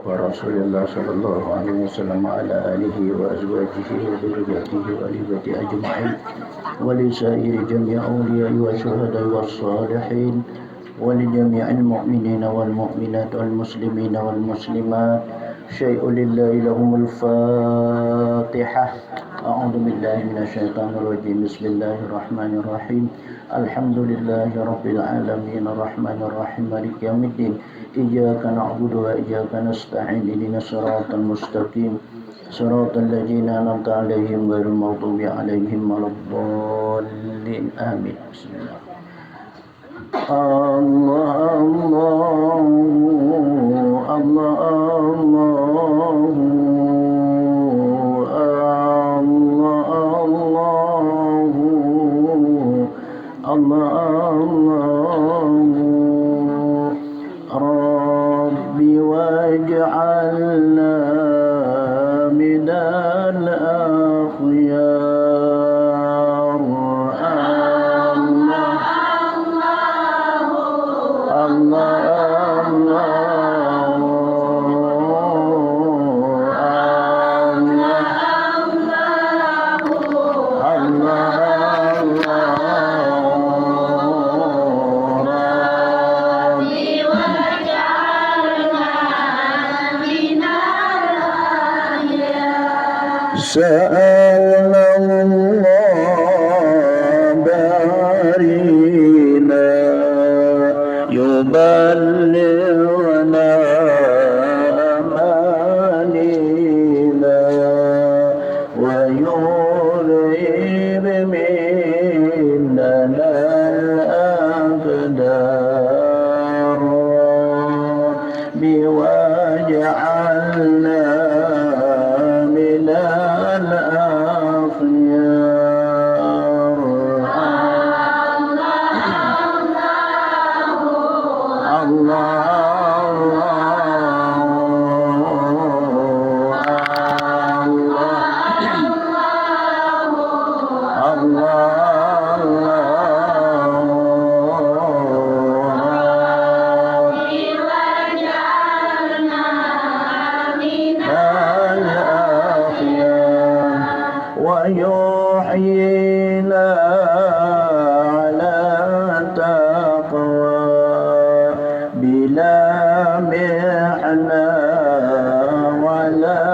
ورسول الله صلى الله عليه وسلم وعلى آله وأزواجه وذريته وآل بيته أجمعين ولسائر جميع أولياء والشهداء والصالحين ولجميع المؤمنين والمؤمنات والمسلمين والمسلمات شيء لله لهم الفاتحة. أعوذ بالله من الشيطان الرجيم. بسم الله الرحمن الرحيم. الحمد لله رب العالمين الرحمن الرحيم مالك يوم الدين إياك نعبد وإياك نستعين اهدنا الصراط المستقيم صراط الذين أنعمت عليهم غير المغضوب عليهم ولا الضالين آمين. بسم الله. الله الله الله ربي واجعلنا من الأخيار. سألنا الله بارينا يبلغنا أمانينا ويذهب مننا الأقدار بواجعلنا من الأخيار. ويحيينا على تقوى بلا محنة ولا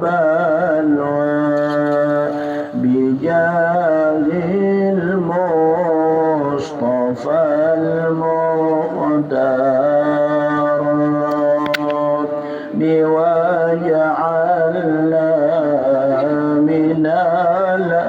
بلوى بجاه المصطفى المختار بواجعلنا من الأخيار.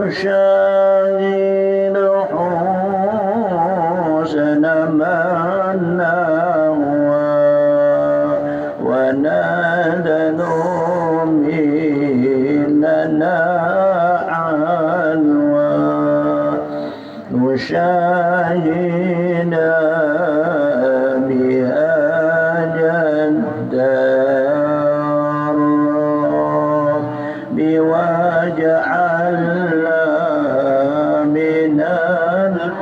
نشاهد حسن من نهوى وندن مننا علوى نشاهد بها الدار بواجعلنا من الأخيار.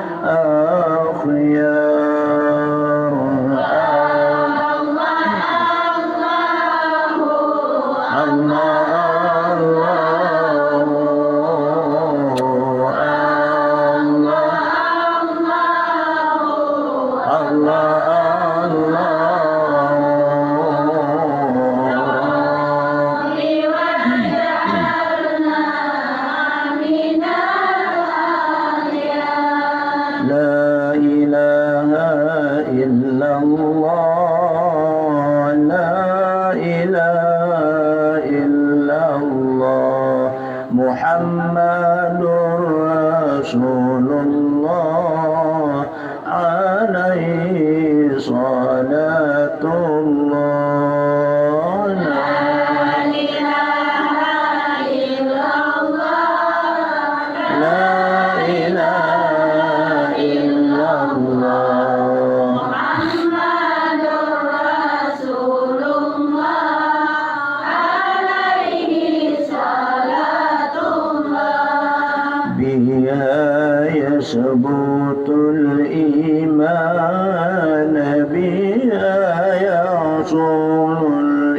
الله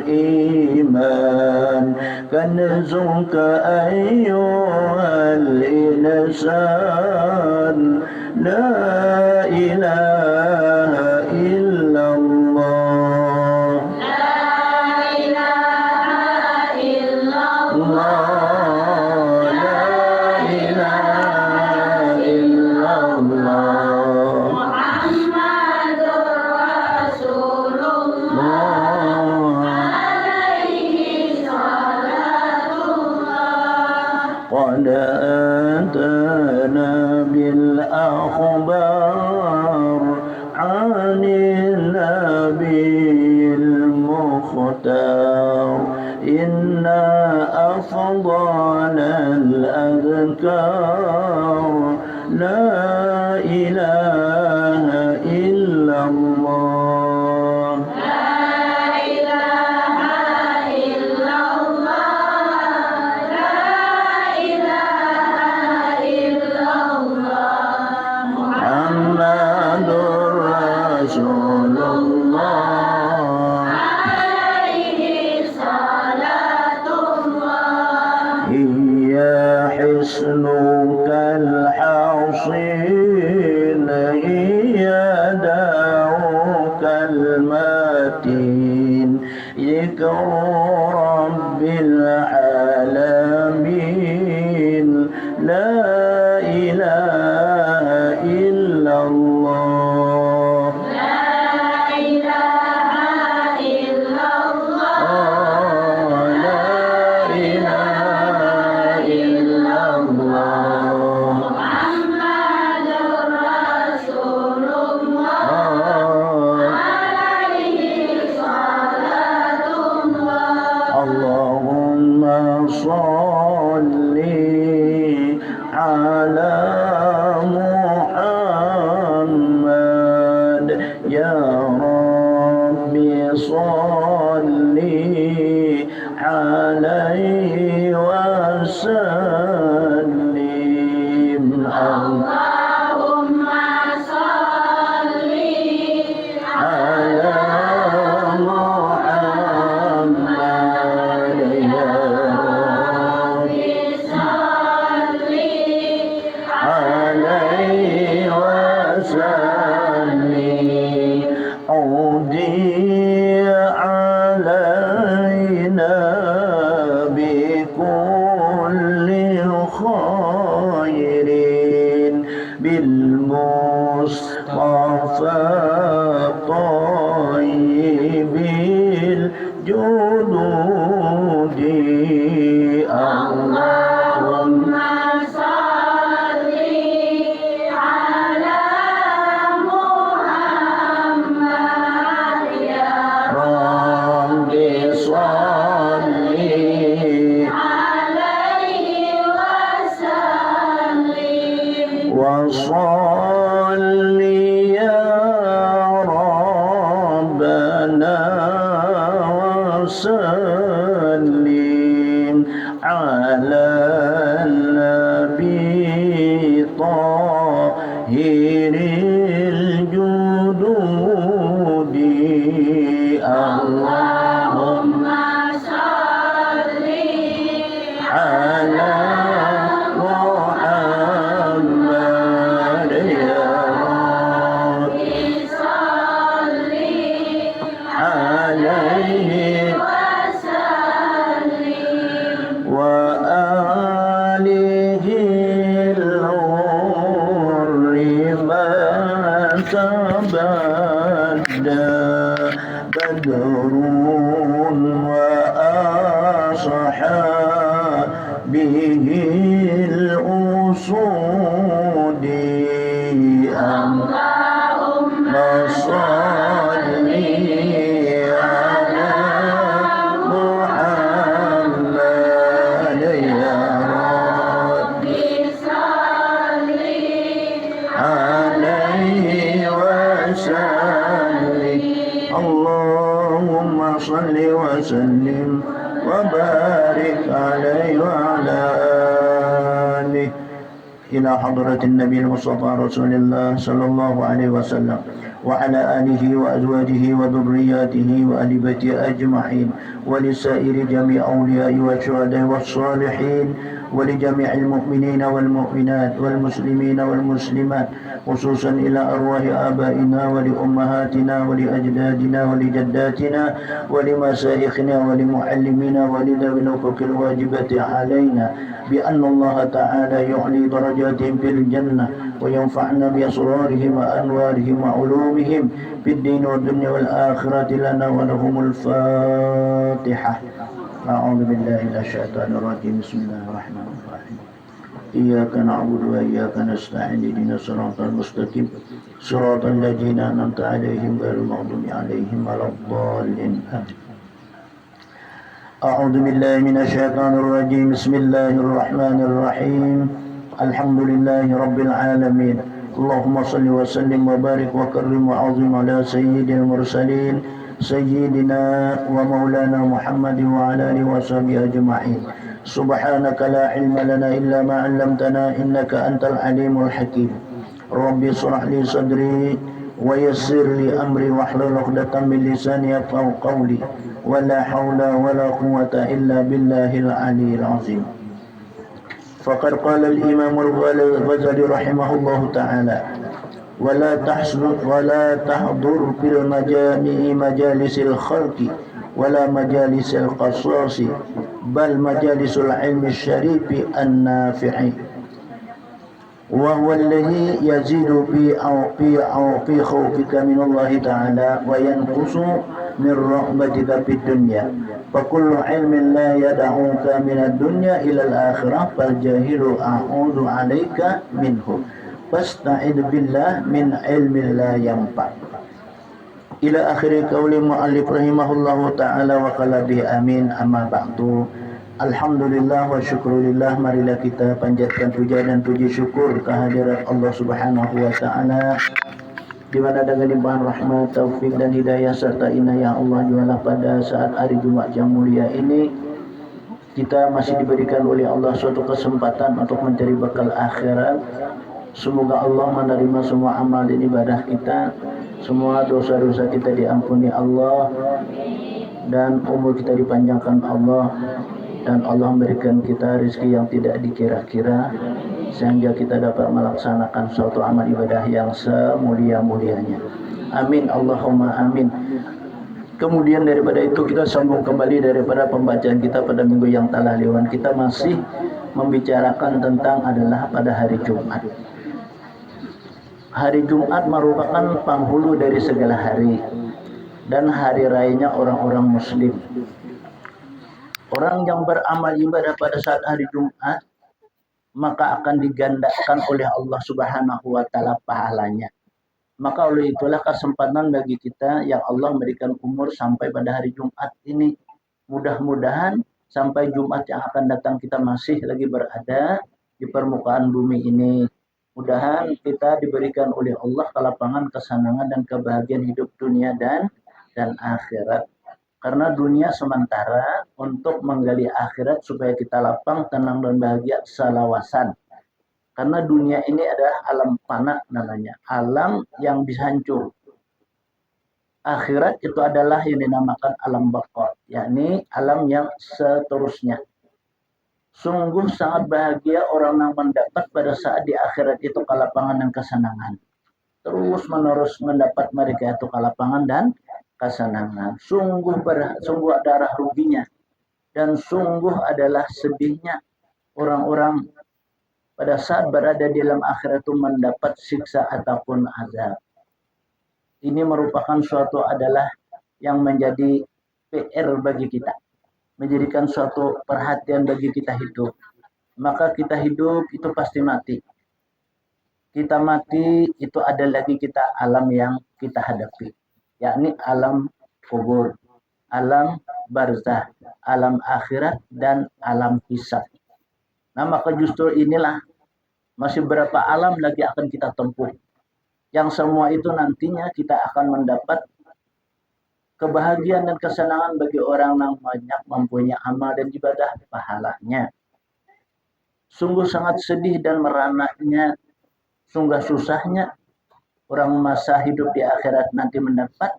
الإيمان كنزك أيها الإنسان لا إله إلا الله قد أتانا بالأخبار عن النبي المختار إن أفضل الأذكار لا إله إلا الله محمد رسول الله هي حصنك الحصين هي داؤك المتين ذكر رب العالمين لا إله إلا الله اللهم صل على محمد يا ربي صل عليه وسلم اللهم صل على محمد يا ربي صل عليه وسلم عودي علينا بكل خير بالمصطفى طيب الجدود اللهم صل على محمد يا ربي صل عليه وسلم وصل يا ربنا وسلم على النبي طاهر الجدود اللهم صل على محمد يا ربي صل عليه وسلم وآله الغر ما تبدى بدر وأصحابه الأسود اللهم صل على محمد يا ربي صل عليه وسلم اللهم صل وسلم وبارك عليه وعلى آله إلى حضرة النبي المصطفى رسول الله صلى الله عليه وسلم وعلى آله وأزواجه وذرياته وأهل بيته أجمعين ولسائر جميع أولياء والشهداء والصالحين ولجميع المؤمنين والمؤمنات والمسلمين والمسلمات خصوصا إلى أرواح آبائنا ولأمهاتنا ولأجدادنا ولجداتنا ولمشايخنا ولمعلمينا ولذوي الحقوق الواجبة علينا بأن الله تعالى يعلي درجاتهم في الجنة وينفعنا بأسرارهم وأنوارهم وعلومهم في الدين والدنيا والآخرة لنا ولهم الفاتحة. أعوذ بالله من الشيطان الرجيم. بسم الله الرحمن الرحيم. إياك نعبد وإياك نستعين اهدنا الصراط المستقيم صراط الذين أنعمت عليهم غير المغضوب عليهم ولا الضالين. أعوذ بالله من الشيطان الرجيم. بسم الله الرحمن الرحيم. الحمد لله رب العالمين. اللهم صل وسلم وبارك وكرم وعظم على سيد المرسلين سيدنا ومولانا محمد وعلى آله وصحبه أجمعين. سبحانك لا علم لنا إلا ما علمتنا إنك أنت العليم الحكيم. ربي اشرح لي صدري ويسر لي أمري واحلل عقدة من لساني يفقهوا قولي ولا حول ولا قوة إلا بالله العلي العظيم. فقد قال الإمام الغزالي رحمه الله تعالى ولا تحضر في المجامع مجالس الخلق ولا مجالس القصاص بل مجالس العلم الشريف النافع وهو الذي يزيد في خوفك من الله تعالى وينقص من رغبتك في الدنيا فكل علم لا يدعوك من الدنيا إلى الآخرة فالجاهل أعوذ عليك منه فاستعذ بالله من علم لا ينفع إلى آخر قول المؤلف رحمه الله تعالى وقال به آمين. أما بعد. Alhamdulillah wa syukurillah. Marilah kita panjatkan puja dan puji syukur kehadirat Allah Subhanahu wa taala di mana dengan limpahan rahmat, taufik dan hidayah serta inayah Allah jualah pada saat hari Jumat yang mulia ini kita masih diberikan oleh Allah suatu kesempatan untuk mencari bekal akhirat. Semoga Allah menerima semua amal dan ibadah kita, semua dosa-dosa kita diampuni Allah dan umur kita dipanjangkan Allah, dan Allah memberikan kita rezeki yang tidak dikira-kira sehingga kita dapat melaksanakan suatu amal ibadah yang semulia-mulianya. Amin Allahumma amin. Kemudian daripada itu kita sambung kembali daripada pembacaan kita pada minggu yang telah lewat. Kita masih membicarakan tentang adalah pada hari Jumat. Hari Jumat merupakan penghulu dari segala hari dan hari rayanya orang-orang muslim. Orang yang beramal ibadah pada saat hari Jumat maka akan digandakan oleh Allah Subhanahu wa taala pahalanya. Maka oleh itulah kesempatan bagi kita yang Allah memberikan umur sampai pada hari Jumat ini. Mudah-mudahan sampai Jumat yang akan datang kita masih lagi berada di permukaan bumi ini. Mudahan kita diberikan oleh Allah kelapangan, kesenangan dan kebahagiaan hidup dunia dan akhirat. Karena dunia sementara untuk menggali akhirat supaya kita lapang, tenang dan bahagia selawasan. Karena dunia ini adalah alam fana namanya, alam yang bisa hancur. Akhirat itu adalah yang dinamakan alam baqa, yakni alam yang seterusnya. Sungguh sangat bahagia orang yang mendapat pada saat di akhirat itu kelapangan dan kesenangan. Terus menerus mendapat mereka itu kelapangan dan kesenangan. Sungguh darah ruginya dan sungguh adalah sedihnya orang-orang pada saat berada di dalam akhirat itu mendapat siksa ataupun azab. Ini merupakan suatu adalah yang menjadi PR bagi kita, menjadikan suatu perhatian bagi kita hidup. Maka kita hidup itu pasti mati. Kita mati itu ada lagi kita alam yang kita hadapi, yakni alam kubur, alam barzah, alam akhirat dan alam hisab. Nah maka justru inilah masih berapa alam lagi akan kita tempuh, yang semua itu nantinya kita akan mendapat kebahagiaan dan kesenangan bagi orang yang banyak mempunyai amal dan ibadah pahalanya. Sungguh sangat sedih dan merananya, sungguh susahnya orang masa hidup di akhirat nanti mendapat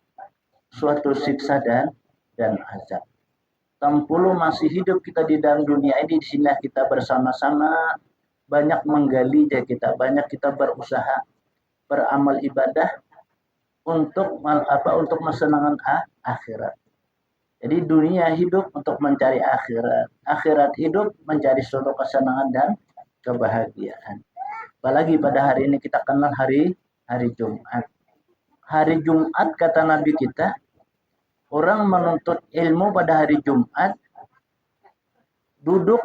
suatu siksa dan azab. Tampulu masih hidup kita di dalam dunia ini, di sini kita bersama-sama banyak menggali kita, banyak kita berusaha beramal ibadah untuk kesenangan akhirat. Jadi dunia hidup untuk mencari akhirat, akhirat hidup mencari suatu kesenangan dan kebahagiaan. Apalagi pada hari ini kita kenal hari Jumat. Hari Jumat kata Nabi kita, orang menuntut ilmu pada hari Jumat duduk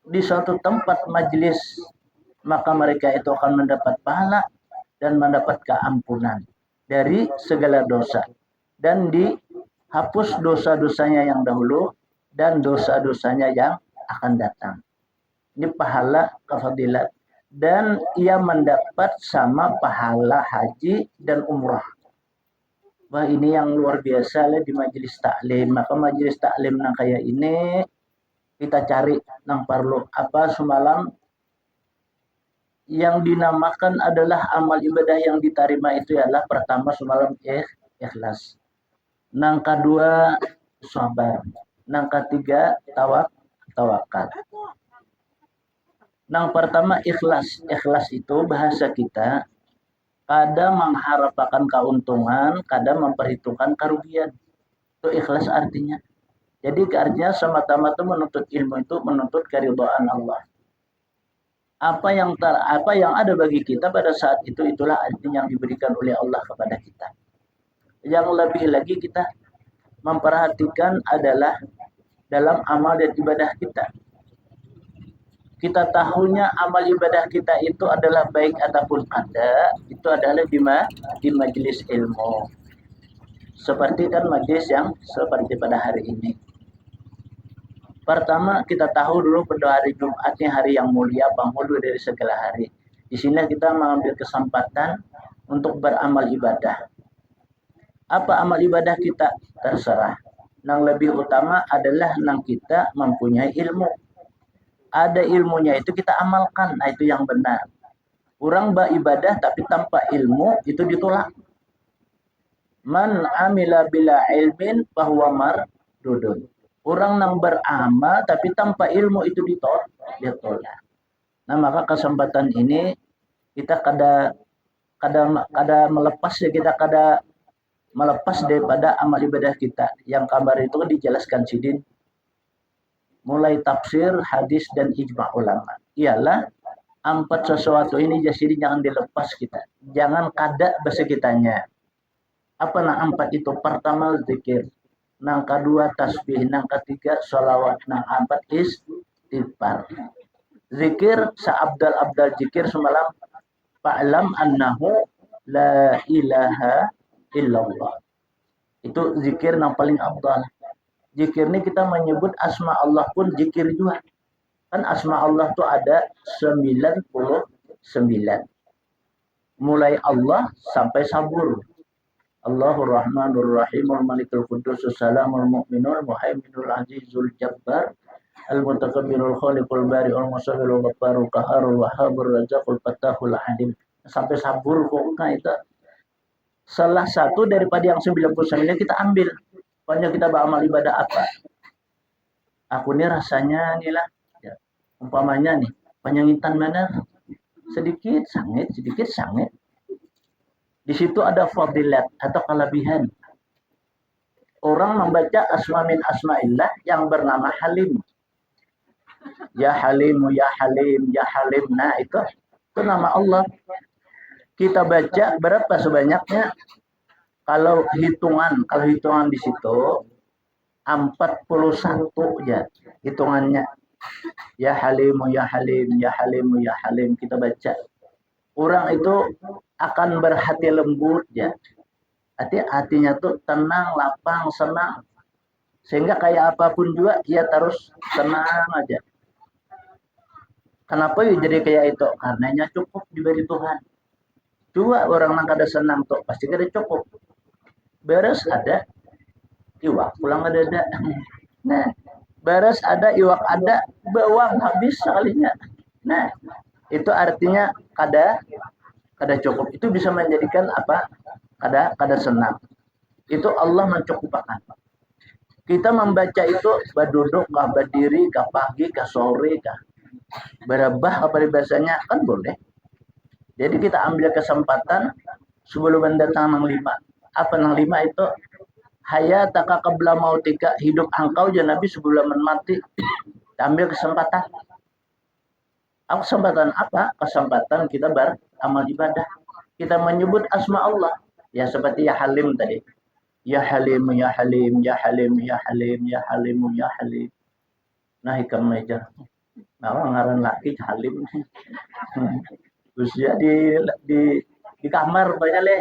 di suatu tempat majelis, maka mereka itu akan mendapat pahala dan mendapat keampunan dari segala dosa, dan dihapus dosa-dosanya yang dahulu dan dosa-dosanya yang akan datang. Ini pahala kefadilat, dan ia mendapat sama pahala haji dan umrah. Wah, ini yang luar biasa lah di majelis taklim. Maka majelis taklim nang kayak ini kita cari nang perlu apa semalam yang dinamakan adalah amal ibadah yang diterima itu adalah pertama semalam ikhlas. Nang kedua sabar. Nang ketiga tawakal. Nang pertama ikhlas. Ikhlas itu bahasa kita kadang mengharapkan keuntungan, kadang memperhitungkan kerugian. Itu ikhlas artinya. Jadi artinya semata-mata menuntut ilmu itu menuntut keridhaan Allah. Apa yang ada bagi kita pada saat itu, itulah artinya yang diberikan oleh Allah kepada kita. Yang lebih lagi kita memperhatikan adalah dalam amal dan ibadah kita. Kita tahunya amal ibadah kita itu adalah baik ataupun ada, itu adalah di majelis ilmu. Seperti kan majelis yang seperti pada hari ini. Pertama kita tahu dulu pada hari Jumat ini hari yang mulia, penghulu dari segala hari. Di sini kita mengambil kesempatan untuk beramal ibadah. Apa amal ibadah kita? Terserah. Yang lebih utama adalah yang kita mempunyai ilmu. Ada ilmunya itu kita amalkan, nah itu yang benar. Orang beribadah tapi tanpa ilmu itu ditolak. Man amila bila ilmin fahuwa mardudun. Orang yang beramal tapi tanpa ilmu itu ditolak. Nah, maka kesempatan ini kita kada melepas ya, kita kada melepas daripada amal ibadah kita. Yang kabar itu dijelaskan Sidin mulai tafsir, hadis dan ijma ulama. Ialah empat sesuatu ini jadi jangan dilepas kita. Jangan kada bahasa kitanya. Apa nah empat itu? Pertama zikir, nang kedua tasbih, nang ketiga sholawat, nang empat istighfar. Zikir seabdal zikir semalam fa'lam annahu la ilaha illallah. Itu zikir yang paling abdal. Zikir ini kita menyebut asma Allah pun zikir juga. Kan asma Allah itu ada 99. Mulai Allah sampai sabur. Allahur Rahmanur Rahimul Malikul Qudusus Salamul Mu'minul Muhaiminul Azizul Jabbar Al-Mutakabbirul Khaliqul Bari'ul Musawwirul Ghafarul Qaharul Wahhabur Razaqul Fattahul Hadim. Sampai sabur pokoknya itu salah satu daripada yang 99 kita ambil. Pokoknya kita beramal ibadah apa? Aku ini rasanya nih lah, ya, umpamanya nih, penyangitan mana? Sedikit sangit. Di situ ada fadilat atau kelebihan. Orang membaca asma min asma'illah yang bernama Halim. Ya Halimu, ya Halim, ya Halim. Nah itu nama Allah. Kita baca berapa sebanyaknya? Kalau hitungan di situ 41 ya hitungannya. Ya Halimu, ya Halim, ya Halimu, ya Halim kita baca. Orang itu akan berhati lembut ya. Hatinya tuh tenang, lapang, senang. Sehingga kayak apapun juga ia terus tenang aja. Kenapa ya jadi kayak itu? Karenanya cukup diberi Tuhan. Coba orang yang kada senang tuh pasti kada cukup. Beres ada iwak pulang ada. Nah, beres ada iwak ada bawang habis sekalinya. Nah, itu artinya kada cukup. Itu bisa menjadikan apa? Kada senang. Itu Allah mencukupkan. Kita membaca itu berduduk, kah berdiri, kah pagi, kah sore, kah berabah apa bahasanya kan boleh. Jadi kita ambil kesempatan sebelum mendatang nang lima. Apa nang lima itu? Hayataka qabla mautika, hidup engkau ya Nabi sebelum mati. Ambil kesempatan. Kesempatan apa? Kesempatan kita beramal ibadah. Kita menyebut asma Allah. Ya seperti ya Halim tadi. Ya Halim, ya Halim, ya Halim, ya Halim, ya Halim, ya Halim. Nah, hikam meja. Nah, ngaran laki Halim. Terus ya di kamar banyak le.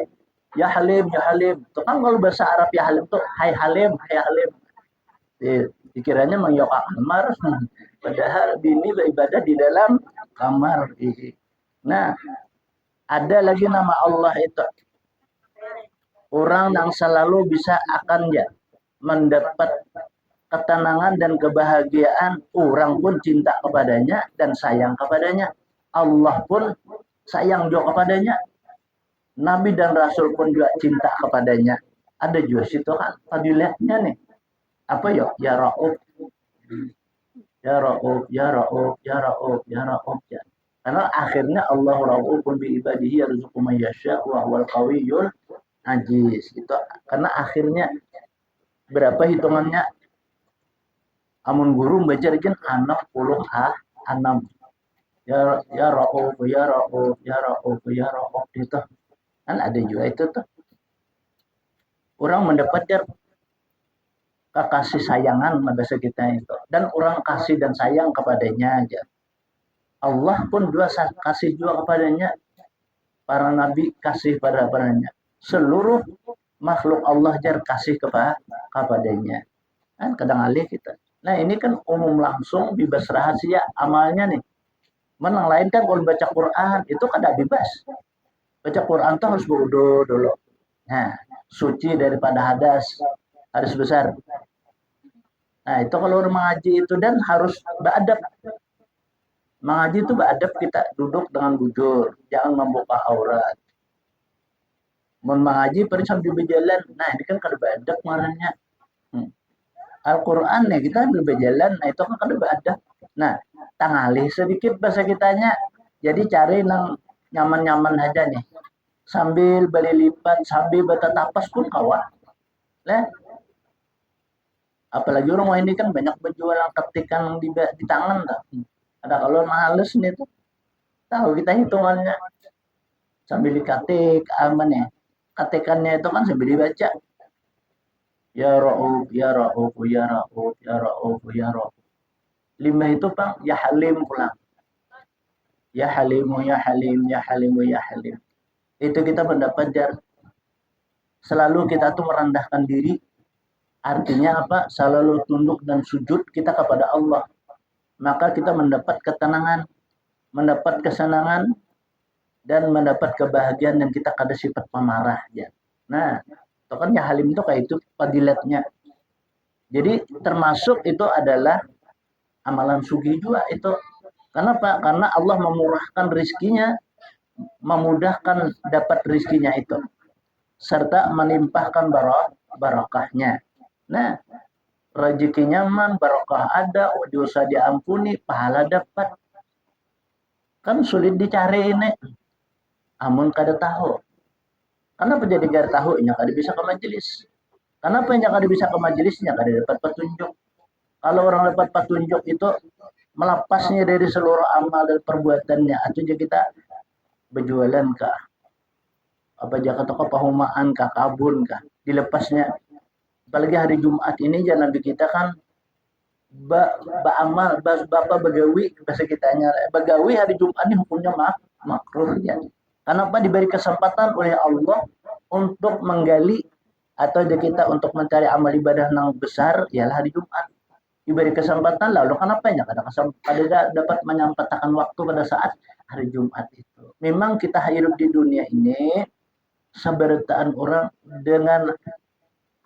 Ya Halim, ya Halim. Itu kan kalau bahasa Arab ya Halim tuh hai Halim, hai Halim. Dikiranya mengyokak kamar. Padahal bini beribadah di dalam kamar. Nah, ada lagi nama Allah itu. Orang yang selalu bisa akan ya mendapat ketenangan dan kebahagiaan. Orang pun cinta kepadanya dan sayang kepadanya. Allah pun sayang juga kepadanya. Nabi dan Rasul pun juga cinta kepadanya. Ada juga situ kan fadilahnya nih. Apa ya? Ya Rauf. Ya Rauf, ya Rauf, ya Rauf, ya Rauf. Ya. Karena akhirnya Allah Raufun bi ibadihi yarzuqu man yasha wa huwal qawiyyul aziz. Itu karena akhirnya berapa hitungannya? Amun guru baca rikin 6 ya Rauf, ya Rauf, ya Rauf, ya Rauf itu. Kan ada juga itu tuh. Orang mendapatkan kasih sayangan bahasa kita itu. Dan orang kasih dan sayang kepadanya aja. Allah pun juga kasih juga kepadanya. Para nabi kasih padanya. Seluruh makhluk Allah jar kasih kepadanya. Kan kadang alih kita. Nah ini kan umum langsung bebas rahasia amalnya nih. Menang lain kan kalau baca Quran itu kada bebas. Baca Quran tuh harus berwudu dulu. Nah, suci daripada hadas besar. Nah, itu kalau orang mengaji itu dan harus beradab. Mengaji itu beradab kita duduk dengan bujur, jangan membuka aurat. Mengaji pada sambil berjalan. Nah, ini kan kada beradab marahnya. Al-Quran nih kita sambil berjalan, nah itu kan kada beradab. Nah, tangalih sedikit bahasa kitanya. Jadi cari yang nyaman-nyaman aja nih. Sambil beli lipat, sambil bertatapas pun kawan. Nah, apalagi orang ini kan banyak berjualan ketikan di tangan dah. Ada kalau males nih tuh. Tahu kita hitungannya. Sambil diketik aman ya. Ketikannya itu kan sambil dibaca. Ya Rauf, ya Rauf, ya Rauf, ya Rauf, ya Rauf. 5 itu Bang, ya Halim pulang. Ya Halimu, ya Halim, ya Halimu, ya Halim. Itu kita mendapat selalu kita tuh merendahkan diri. Artinya apa? Selalu tunduk dan sujud kita kepada Allah. Maka kita mendapat ketenangan, mendapat kesenangan, dan mendapat kebahagiaan dan kita kada sifat pemarah. Ya. Nah, itu kan ya Halim itu kayak itu fadilatnya. Jadi termasuk itu adalah amalan sugi juga itu. Kenapa? Karena Allah memurahkan rizkinya, memudahkan dapat rizkinya itu. Serta melimpahkan barokahnya. Nah, rezekinya man, barokah ada, dosa diampuni, pahala dapat. Kan sulit dicari ini. Amun kada tahu. Kenapa jadi gar tahu? Nya kada bisa ke majelis. Kenapa nya kada bisa ke majelisnya? Kada dapat petunjuk. Kalau orang dapat petunjuk itu melepasnya dari seluruh amal dan perbuatannya. Atau kita berjualan kah? Apa jaka toko pahumaan kah? Kabun kah? Dilepasnya. Apalagi hari Jumat ini jangan Nabi kita kan baamal bapak begawi bahasa kitanya begawi hari Jumat ini hukumnya makruh ya. Kenapa diberi kesempatan oleh Allah untuk menggali atau kita untuk mencari amal ibadah yang besar ialah hari Jumat. Diberi kesempatan lalu kenapa ya kada dapat menyempatkan waktu pada saat hari Jumat itu. Memang kita hidup di dunia ini seberitaan orang dengan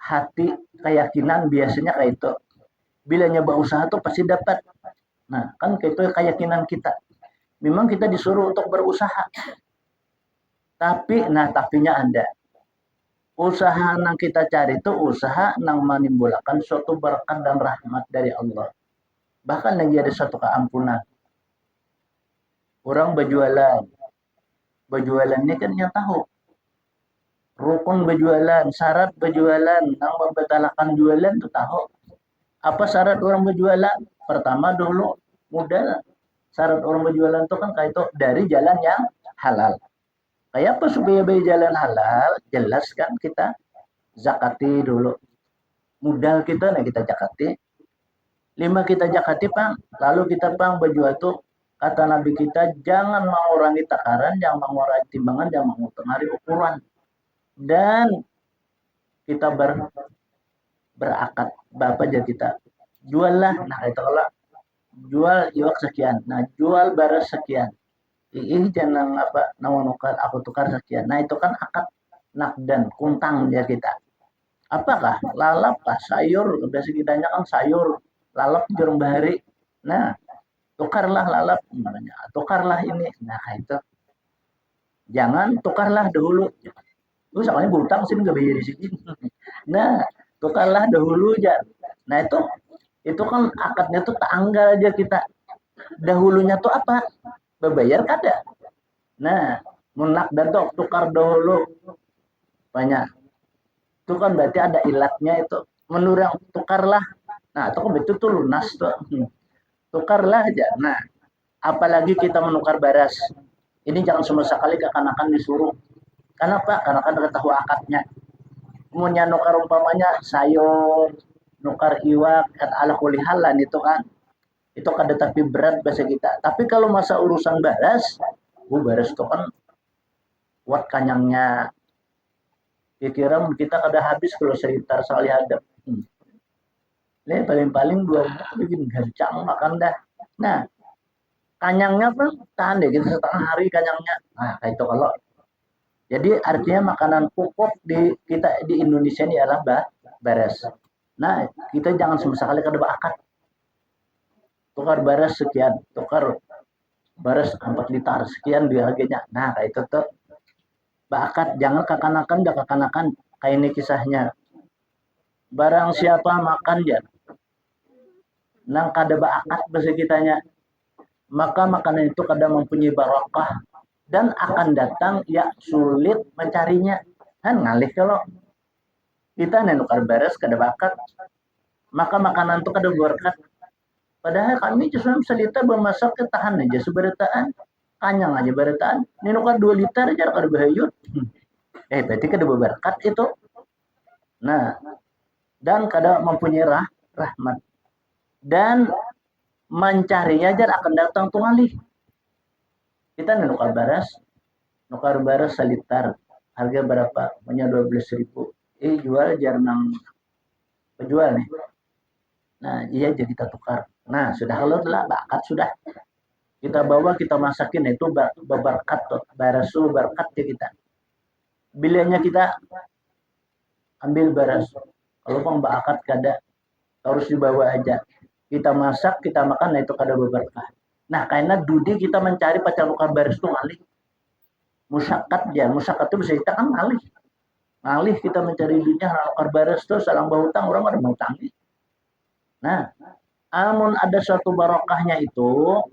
hati keyakinan biasanya kayak itu. Bila nyoba usaha tuh pasti dapat. Nah, kan kayak itu keyakinan kita. Memang kita disuruh untuk berusaha. Tapi, tapinya ada. Usaha yang kita cari itu usaha yang menimbulkan suatu berkat dan rahmat dari Allah. Bahkan lagi ada satu keampunan. Orang berjualan. Berjualan ini kan yang tahu. Rukun berjualan, syarat berjualan, yang membatalkan jualan itu tahu. Apa syarat orang berjualan? Pertama dulu modal. Syarat orang berjualan itu kan kayak itu dari jalan yang halal. Kayak apa supaya dari jalan halal? Jelas kan kita zakati dulu. Modal kita kita zakati. 5 kita zakati Pang. Lalu kita Pang berjual tuh kata Nabi kita jangan mengurangi takaran, jangan mengurangi timbangan, jangan mengurangi ukuran. Dan kita berakad bapak aja kita jual lah. Itu kalau jual iwak sekian. Jual baras sekian. Ini jangan apa nukar aku tukar sekian. Itu kan akad nakdan kuntang ya kita. Apakah lalap kah sayur biasa kitanya kan sayur lalap jerung bahari. Tukarlah lalap namanya. Tukarlah ini. Itu jangan tukarlah dahulu. Lu soalnya butang sini nggak bayar di sini. Tukarlah dahulu aja. Itu kan akadnya tuh tanggal aja kita. Dahulunya tuh apa? Berbayar kada. Munak dan tukar dahulu banyak. Itu kan berarti ada ilatnya itu. Menurut yang tukarlah. Itu kan betul tuh lunas tuh. Tukarlah aja. Apalagi kita menukar baras. Ini jangan semua sekali kekanakan disuruh. Kenapa? Karena kan udah tahu akadnya. Kemudian nukar umpamanya sayur, nukar iwak, ala kulihalan itu kan. Itu kada tapi berat bahasa kita. Tapi kalau masa urusan baras, baras itu kan kuat kanyangnya. Kira-kira kita kada habis kalau sekitar sekali hadap. Ini paling-paling 2 menit bikin gancang makan dah. Kanyangnya pun tahan deh, kita setengah hari kanyangnya. Kayak itu kalau. Jadi artinya makanan pokok di kita di Indonesia ini adalah baras. Kita jangan sama sekali kada akad. Tukar baras sekian, tukar baras 4 liter sekian dia harganya. Kayak itu tuh bakat jangan kakanakan kayak ini kisahnya. Barang siapa makan ya nang kada bakat bahasa kitanya, maka makanan itu kada mempunyai barakah dan akan datang ya sulit mencarinya. Ngalih kalau kita nukar baras kada bakat, maka makanan itu kada berkat. Padahal kami cuma seliter bermasak ketahan aja seberataan. Kanyang aja berataan. Ini nukar 2 liter aja kada bahayut. Berarti kada berberkat itu. Dan kada mempunyai rahmat. Dan mencarinya aja akan datang tuh ngalih. Kita nukar baras seliter. Harga berapa? Punya 12.000. Jual jarang penjual nih. Iya aja kita tukar. Sudah kalau telah bakat sudah. Kita bawa, kita masakin itu berkat tuh. Barasu berkat ya kita. Bilanya kita ambil baras. Kalau pembakat kada harus dibawa aja. Kita masak, kita makan, itu kada berberkah. Karena dudi kita mencari pacar tukar baras itu ngalih. Musyakat itu bisa kita kan ngalih. Ngalih kita mencari dunia tukar baras tuh salang bahutang orang ada mau utang. Amun ada suatu barokahnya itu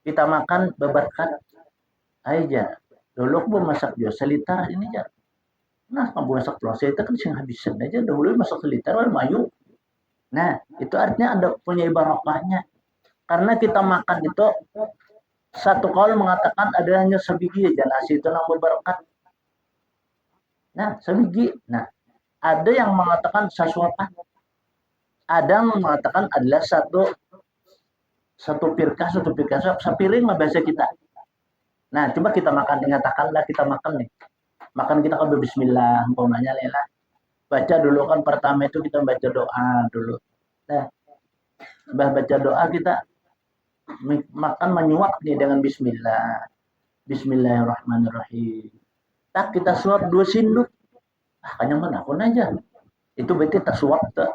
kita makan berberkat aja. Dulu aku masak dia seliter ini aja. Kamu masak telur seliter kan sing habisan aja. Dahulu masak seliter mayu. Itu artinya ada punya barokahnya. Karena kita makan itu satu kaul mengatakan ada hanya sebiji aja nasi itu nang berberkat. Sebiji. Ada yang mengatakan sesuapan. Ada yang mengatakan adalah satu pirkas, sepiring mah bahasa kita. Coba kita makan, katakanlah kita makan nih. Makan kita kan bismillah, umpamanya lela. Baca dulu kan pertama itu kita baca doa dulu. Baca doa kita makan menyuap nih dengan bismillah. Bismillahirrahmanirrahim. Kita suap 2 sendok. Kanyang mana pun aja. Itu berarti tak suap tuh.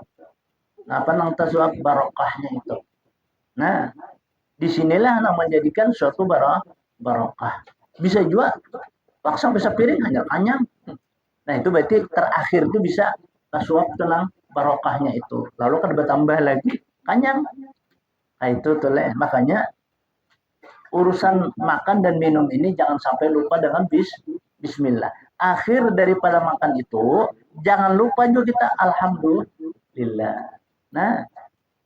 Apa nang tak suap barokahnya itu. Disinilah yang menjadikan suatu barokah. Bisa juga paksa bisa piring hanya kanyang. Nah itu berarti terakhir itu bisa kasuap tenang barokahnya itu. Lalu kan bertambah lagi kanyang. Nah itu tuh makanya urusan makan dan minum ini jangan sampai lupa dengan bismillah. Akhir daripada makan itu jangan lupa juga kita alhamdulillah. Nah,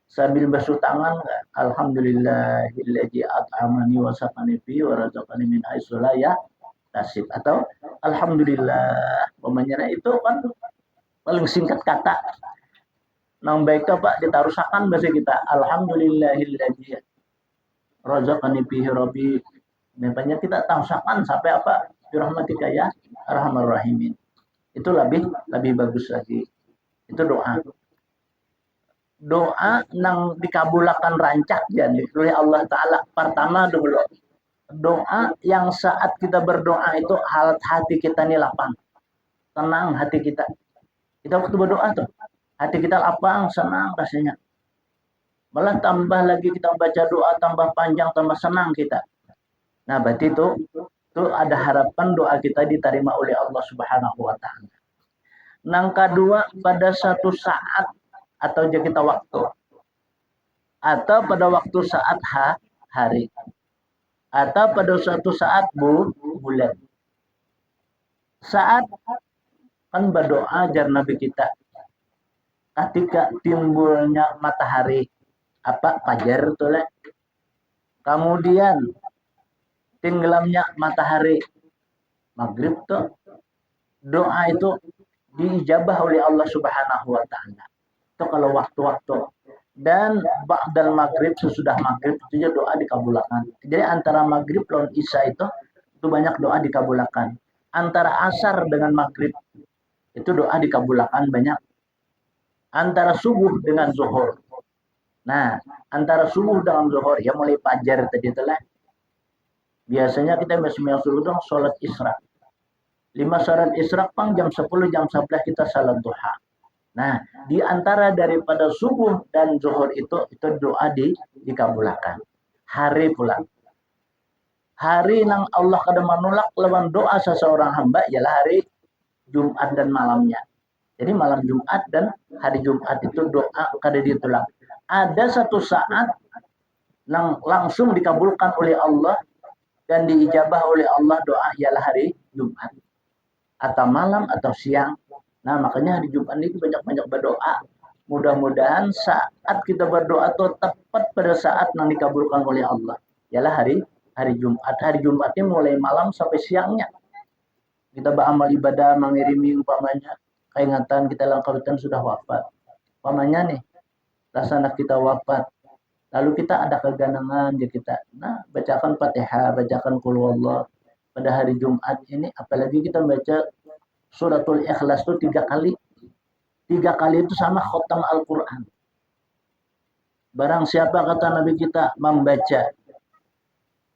sambil basuh tangan alhamdulillahilladzi at'amani wa saqani fi wa razaqani min haitsu la yahtasib atau alhamdulillah. Pemanyana itu kan paling singkat kata. Nang baik Pak ditaruh sakan bahasa kita alhamdulillahilladzi razaqani fihi rabbi. Makanya kita tausakan sampai apa? Birahmatika ya arhamar rahimin. Itu lebih bagus lagi. Itu doa. Doa nang dikabulakan rancak jadi oleh Allah Ta'ala. Pertama dulu. Doa yang saat kita berdoa itu hati kita ini lapang. Tenang hati kita. Kita waktu berdoa tuh. Hati kita lapang, senang rasanya. Malah tambah lagi kita baca doa, tambah panjang, tambah senang kita. Nah, berarti itu ada harapan doa kita diterima oleh Allah Subhanahu wa taala. Nang kedua, pada satu saat atau kita waktu atau pada waktu saat hari atau pada suatu saat bulan. Saat kan berdoa jar Nabi kita ketika timbulnya matahari apa fajar tuh lah. Kemudian tenggelamnya matahari maghrib tuh doa itu diijabah oleh Allah Subhanahu wa taala. Itu kalau waktu-waktu dan ba'dal maghrib sesudah maghrib itu doa dikabulkan. Jadi antara maghrib lawan isya itu banyak doa dikabulkan. Antara asar dengan maghrib itu doa dikabulkan banyak. Antara subuh dengan zuhur. Nah, antara subuh dengan zuhur ya mulai fajar tadi itu lah. Biasanya kita masih suruh dong sholat isra. 5 sholat isra pang jam 10 jam 11 kita salat duha. Nah, di antara daripada subuh dan zuhur itu doa dikabulkan. Hari pula. Hari yang Allah kada menolak lawan doa seseorang hamba ialah hari Jumat dan malamnya. Jadi malam Jumat dan hari Jumat itu doa kada ditolak. Ada satu saat yang langsung dikabulkan oleh Allah dan diijabah oleh Allah doa ialah hari Jumat. Atau malam atau siang. Nah makanya hari Jumat ini banyak-banyak berdoa. Mudah-mudahan saat kita berdoa itu tepat pada saat yang dikabulkan oleh Allah. Ialah hari Jumat. Hari Jumat ini mulai malam sampai siangnya. Kita beramal ibadah mengirimi umpamanya. Keingatan kita langkautan sudah wafat. Umpamanya nih. Rasanya kita wafat. Lalu kita ada keganangan ya kita. Nah bacakan Fatihah, bacakan Qul Huwallah. Pada hari Jumat ini apalagi kita baca suratul Ikhlas itu 3 kali. 3 kali itu sama khotam Al-Quran. Barang siapa kata Nabi kita membaca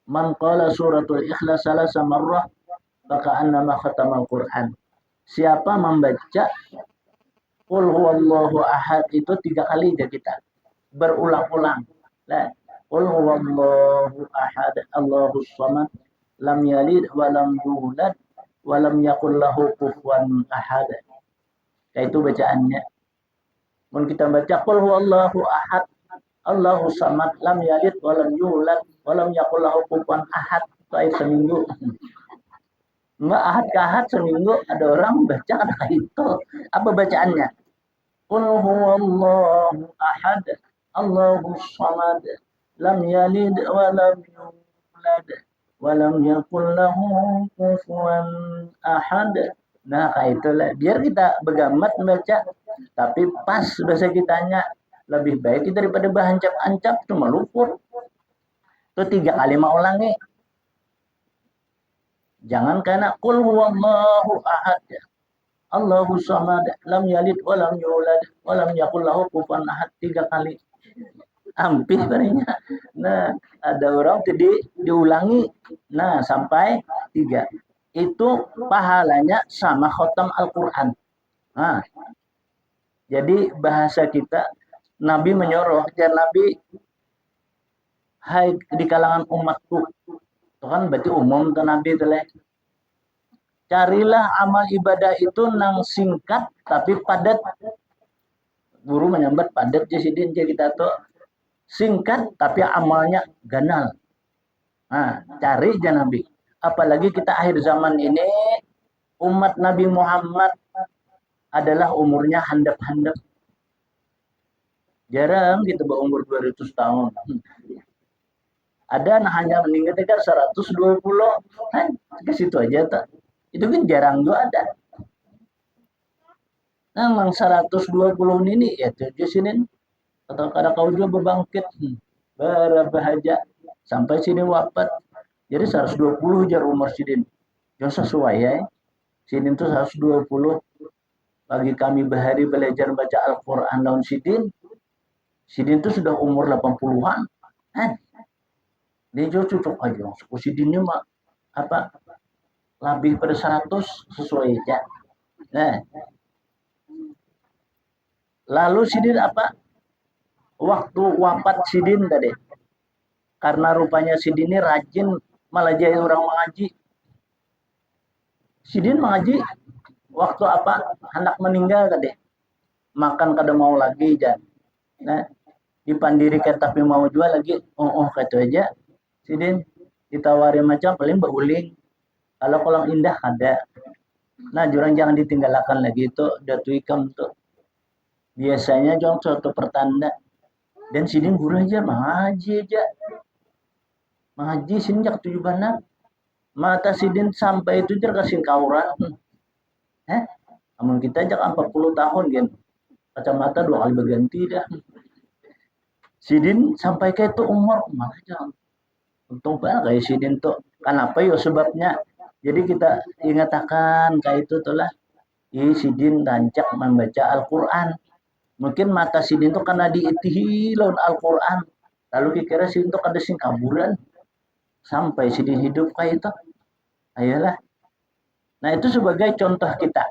man qala suratul Ikhlas salasa marrah maka annama khotam Al-Quran. Siapa membaca Qul Huwallahu Ahad itu 3 kali aja kita. Berulang-ulang. Nah, Qul Huwallahu Ahad Allahus Samad lam yalid wa lam yulad wa lam yakul lahu kufuwan ahad. Itu bacaannya. Mun kita baca Qul Huwallahu Ahad Allahus Samad lam yalid wa lam yulad wa lam yakul lahu kufuwan ahad. Itu seminggu. Enggak ahad ke ahad seminggu ada orang baca ada itu. Apa bacaannya? Qul Huwallahu Ahad Allahus Samad lam yalid wa lam yulad walam yakul lahu kufuwan ahad. Nah, kayak itulah. Biar kita begamat membaca, tapi pas bahasa kitanya lebih baik daripada bahancap-ancap cuma luput. Itu 3 kali mau ulangi. Jangan karena qul huwallahu ahad. Allahu samad lam yalid wa lam yulad wa lam yakul lahu kufuwan ahad 3 kali. Hampir sebenarnya. Nah, ada orang tadi diulangi. Nah, sampai 3. Itu pahalanya sama khotam Al-Quran. Nah, jadi bahasa kita, Nabi menyuruh, dan Nabi hai di kalangan umatku. Itu kan berarti umum tuh Nabi itu leh. Carilah amal ibadah itu nang singkat tapi padat. Guru menyambat padat jadi kita tuh singkat tapi amalnya ganal. Nah, cari aja Nabi. Apalagi kita akhir zaman ini umat Nabi Muhammad adalah umurnya handap-handap. Jarang gitu berumur 200 tahun. Ada nah hanya meninggal kan 120 kan ke situ aja tuh. Itu kan jarang juga ada. Nah, yang 120 ini ya tujuh sini atau karena kau juga berbangkit berbahagia sampai sini wafat. Jadi 120 jar umur sidin. Yang sesuai ya. Sidin itu 120. Bagi kami bahari belajar baca Al-Quran lawan sidin. Sidin itu sudah umur 80-an. Dia jauh cocok aja. Suku sidinnya mah apa lebih pada 100 sesuai aja. Nah, lalu sidin apa? Waktu wafat sidin tadi. Karena rupanya sidin ini rajin malah jadi orang mengaji. Sidin mengaji waktu apa? Anak meninggal tadi. Makan kada mau lagi jan. Nah, dipandirikan tapi mau jual lagi. Oh kata aja. Sidin ditawari macam paling beruling. Kalau kolang indah ada. Nah, jurang jangan ditinggalkan lagi itu datu ikam tuh. Biasanya jong suatu pertanda. Dan sidin guru aja mengaji aja. Mengaji sini jak 7 banak. Mata sidin sampai itu jar kasih kauran. Namun kita jak 40 tahun kan. Kacamata 2 kali berganti dah. Sidin sampai ke itu umur malah jangan. Untung banget kayak sidin tuh. Kenapa yo sebabnya? Jadi kita ingatakan kayak itu tuh lah. Sidin rancak membaca Al-Quran. Mungkin mata sidin tuh karena diitihi lawan Al-Quran. Lalu kira sidin tuh kada sing kaburan. Sampai sidin hidup kayak itu. Ayolah. Nah itu sebagai contoh kita.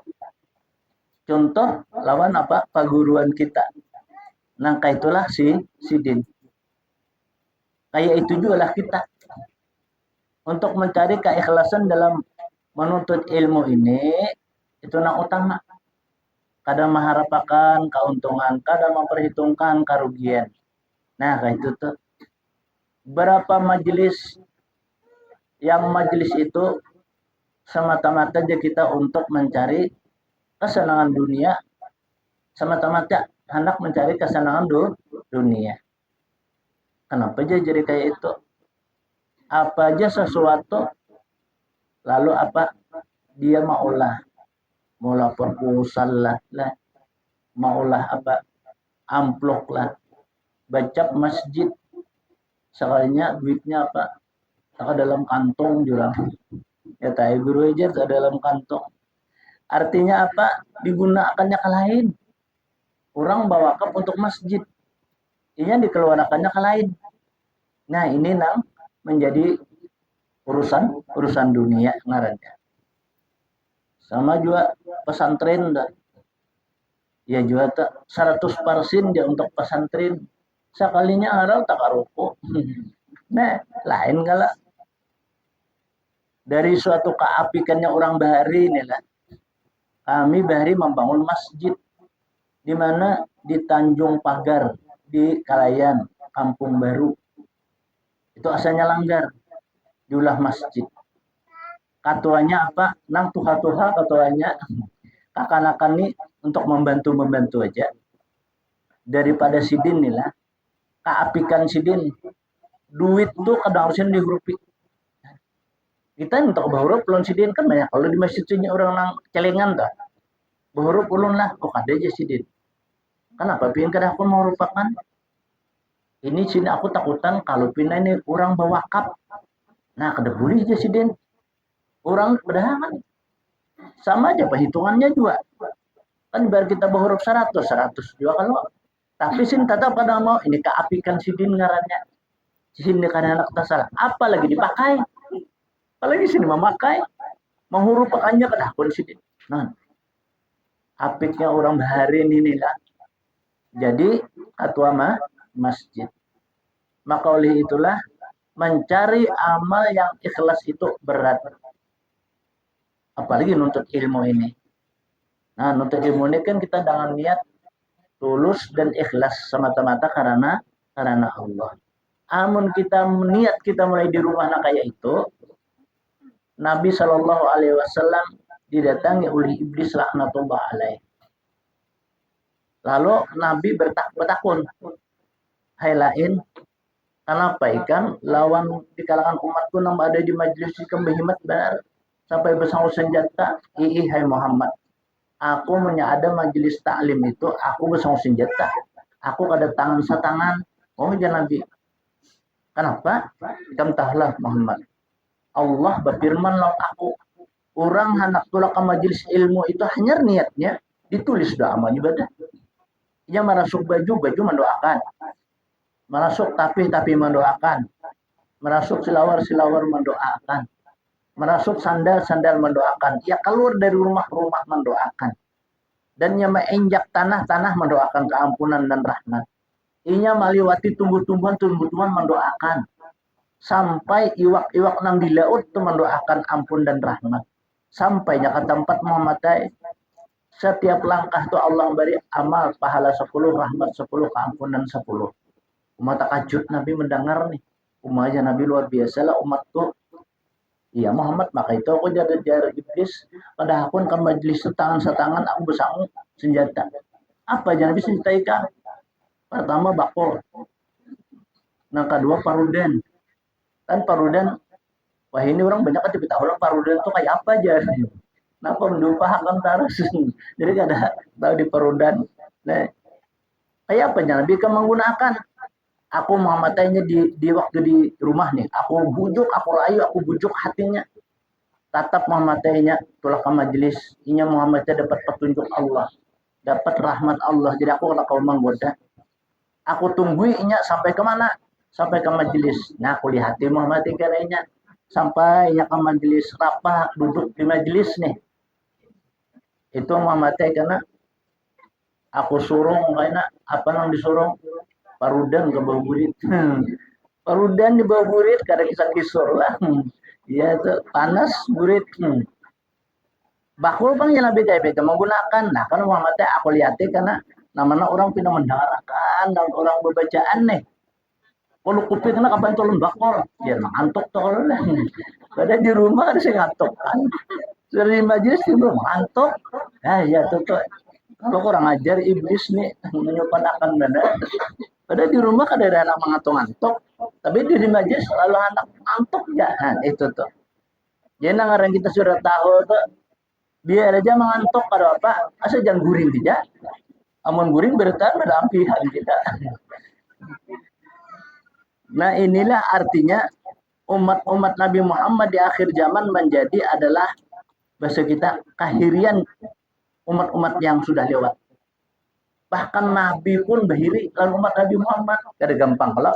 Contoh lawan apa? Paguruan kita. Nah kayak itulah si sidin. Kayak itu juga lah kita. Untuk mencari keikhlasan dalam menuntut ilmu ini, itu yang utama. Kadang mengharapkan keuntungan, kadang memperhitungkan kerugian. Nah, kayak itu tuh. Berapa majelis yang majelis itu semata-mata aja kita untuk mencari kesenangan dunia, semata-mata hendak mencari kesenangan dunia. Kenapa aja jadi kayak itu? Apa aja sesuatu, lalu apa dia maulah proposal lah, maulah apa amplop lah, bacap masjid, sekalinya duitnya apa, tak dalam kantong jurang. Ya tahu guru aja tak dalam kantong. Artinya apa? Digunakannya ke lain. Orang bawa kap untuk masjid, ini dikeluarkannya ke lain. Nah ini nang menjadi urusan dunia ngarannya. Sama juga pesantren dah. Ya juga tak 100% dia untuk pesantren. Sekalinya arau tak karupo. Nah, lain kala dari suatu keapikannya orang bahari inilah. Kami bahari membangun masjid di mana di Tanjung Pagar di Kalayan, Kampung Baru. Itu asalnya langgar, diulah masjid. Katuanya apa? Nang tuha-tuha katuanya kakanakan nih untuk membantu aja. Daripada sidin nih lah, keapikan sidin, duit tuh kadang harusnya dihurupi. Kita untuk berhuruf ulun sidin kan banyak. Kalau di masjid sini orang nang celengan tuh, berhuruf ulun lah, kok ada aja sidin. Kenapa pingin kada aku mau rupakan? Ini sini aku takutan kalau pindah ini orang bawa kap. Nah, kada boleh aja sidin. Orang pedahangan. Sama aja perhitungannya juga. Kan biar kita berhuruf 100 juga kalau. Tapi sin tetap kadang mau ini keapikan sidin ngarannya. Sini karena anak tak salah. Apa lagi dipakai? Apalagi sini memakai. Menghurupakannya kada pun sidin. Nah, apiknya orang bahari ini lah. Jadi ketua masjid. Maka oleh itulah mencari amal yang ikhlas itu berat. Apalagi nuntut ilmu ini. Nah, nuntut ilmu ini kan kita dengan niat tulus dan ikhlas semata-mata karena Allah. Amun kita niat kita mulai di rumah nah kayak itu, Nabi Shallallahu Alaihi Wasallam didatangi oleh iblis laknatullah alaih. Lalu Nabi bertakun, hai lain, kenapa ikan lawan di kalangan umatku nama ada di majelis kembehimat benar sampai bersama senjata, hai Muhammad. Aku ada majelis taklim itu, aku bersama senjata. Aku ada tangan setangan. Oh jangan Nabi. Kenapa? Kamu tahlah Muhammad. Allah berfirman lawan aku. Orang hendak tulak ke majelis ilmu itu hanya niatnya ditulis doa amal ibadah. Ia merasuk baju mendoakan. Merasuk tapi mendoakan. Merasuk silawar mendoakan. Merasuk sandal mendoakan. Ia keluar dari rumah mendoakan. Dan ia menginjak tanah mendoakan keampunan dan rahmat. Ia meliwati tumbuh-tumbuhan mendoakan. Sampai iwak-iwak nang di laut itu mendoakan ampun dan rahmat. Sampainya ke tempat Muhammad, setiap langkah itu Allah beri amal pahala 10, rahmat 10, keampunan 10. Umat takajud Nabi mendengar nih. Umatnya Nabi luar biasa lah umatku. Iya Muhammad, maka itu aku jadi iblis. Pada aku kan majelis setangan aku bersama senjata. Apa jangan bisa senjata? Pertama bakor. Yang kedua parudan. Kan parudan, wah ini orang banyak kan tahu orang parudan itu kayak apa aja. Kenapa mendupakan terus? Jadi kada tahu di parudan. Nah, kayak apa jangan Nabi kan menggunakan. Aku Muhammadnya di waktu di rumah nih. Aku bujuk, aku rayu, aku bujuk hatinya. Tatap Muhammadnya tulak ke majelis. Inya Muhammadnya dapat petunjuk Allah. Dapat rahmat Allah. Jadi aku kalau kau menggoda. Aku tungguinya sampai kemana? Sampai ke majelis. Nah aku lihat Muhammadnya kayaknya. Sampai ke majelis. Rapat duduk di majelis nih. Itu Muhammadnya karena aku suruh kayaknya apa nang disuruh? Parudan ke bawah burit. Parudan di bawah burit karena kisah-kisah lah. Ya itu panas burit. Bakul bang yang lebih kayak menggunakan. Nah kan Muhammadnya aku lihatnya karena namanya orang pindah mendengarkan dan orang berbacaan nih. Kalau kuping kena kapan tolong bakul, ya ngantuk tolong. Pada di rumah ada saya ngantuk kan. Dari majelis di rumah ngantuk. Nah ya tuh. Kalau kurang ajar iblis nih menyupan akan benar. Padahal di rumah kan ada anak mengantuk-ngantuk, tapi di majelis selalu anak ngantuk ya. Nah, itu tuh. Jadi ngarang kita sudah tahu tuh, biar aja mengantuk pada apa, asal jangan guring tidak. Amun guring bertahan pada ampihan kita. Nah inilah artinya umat-umat Nabi Muhammad di akhir zaman menjadi adalah bahasa kita kahirian umat-umat yang sudah lewat. Bahkan Nabi pun bahiri lalu umat Nabi Muhammad kada gampang kalau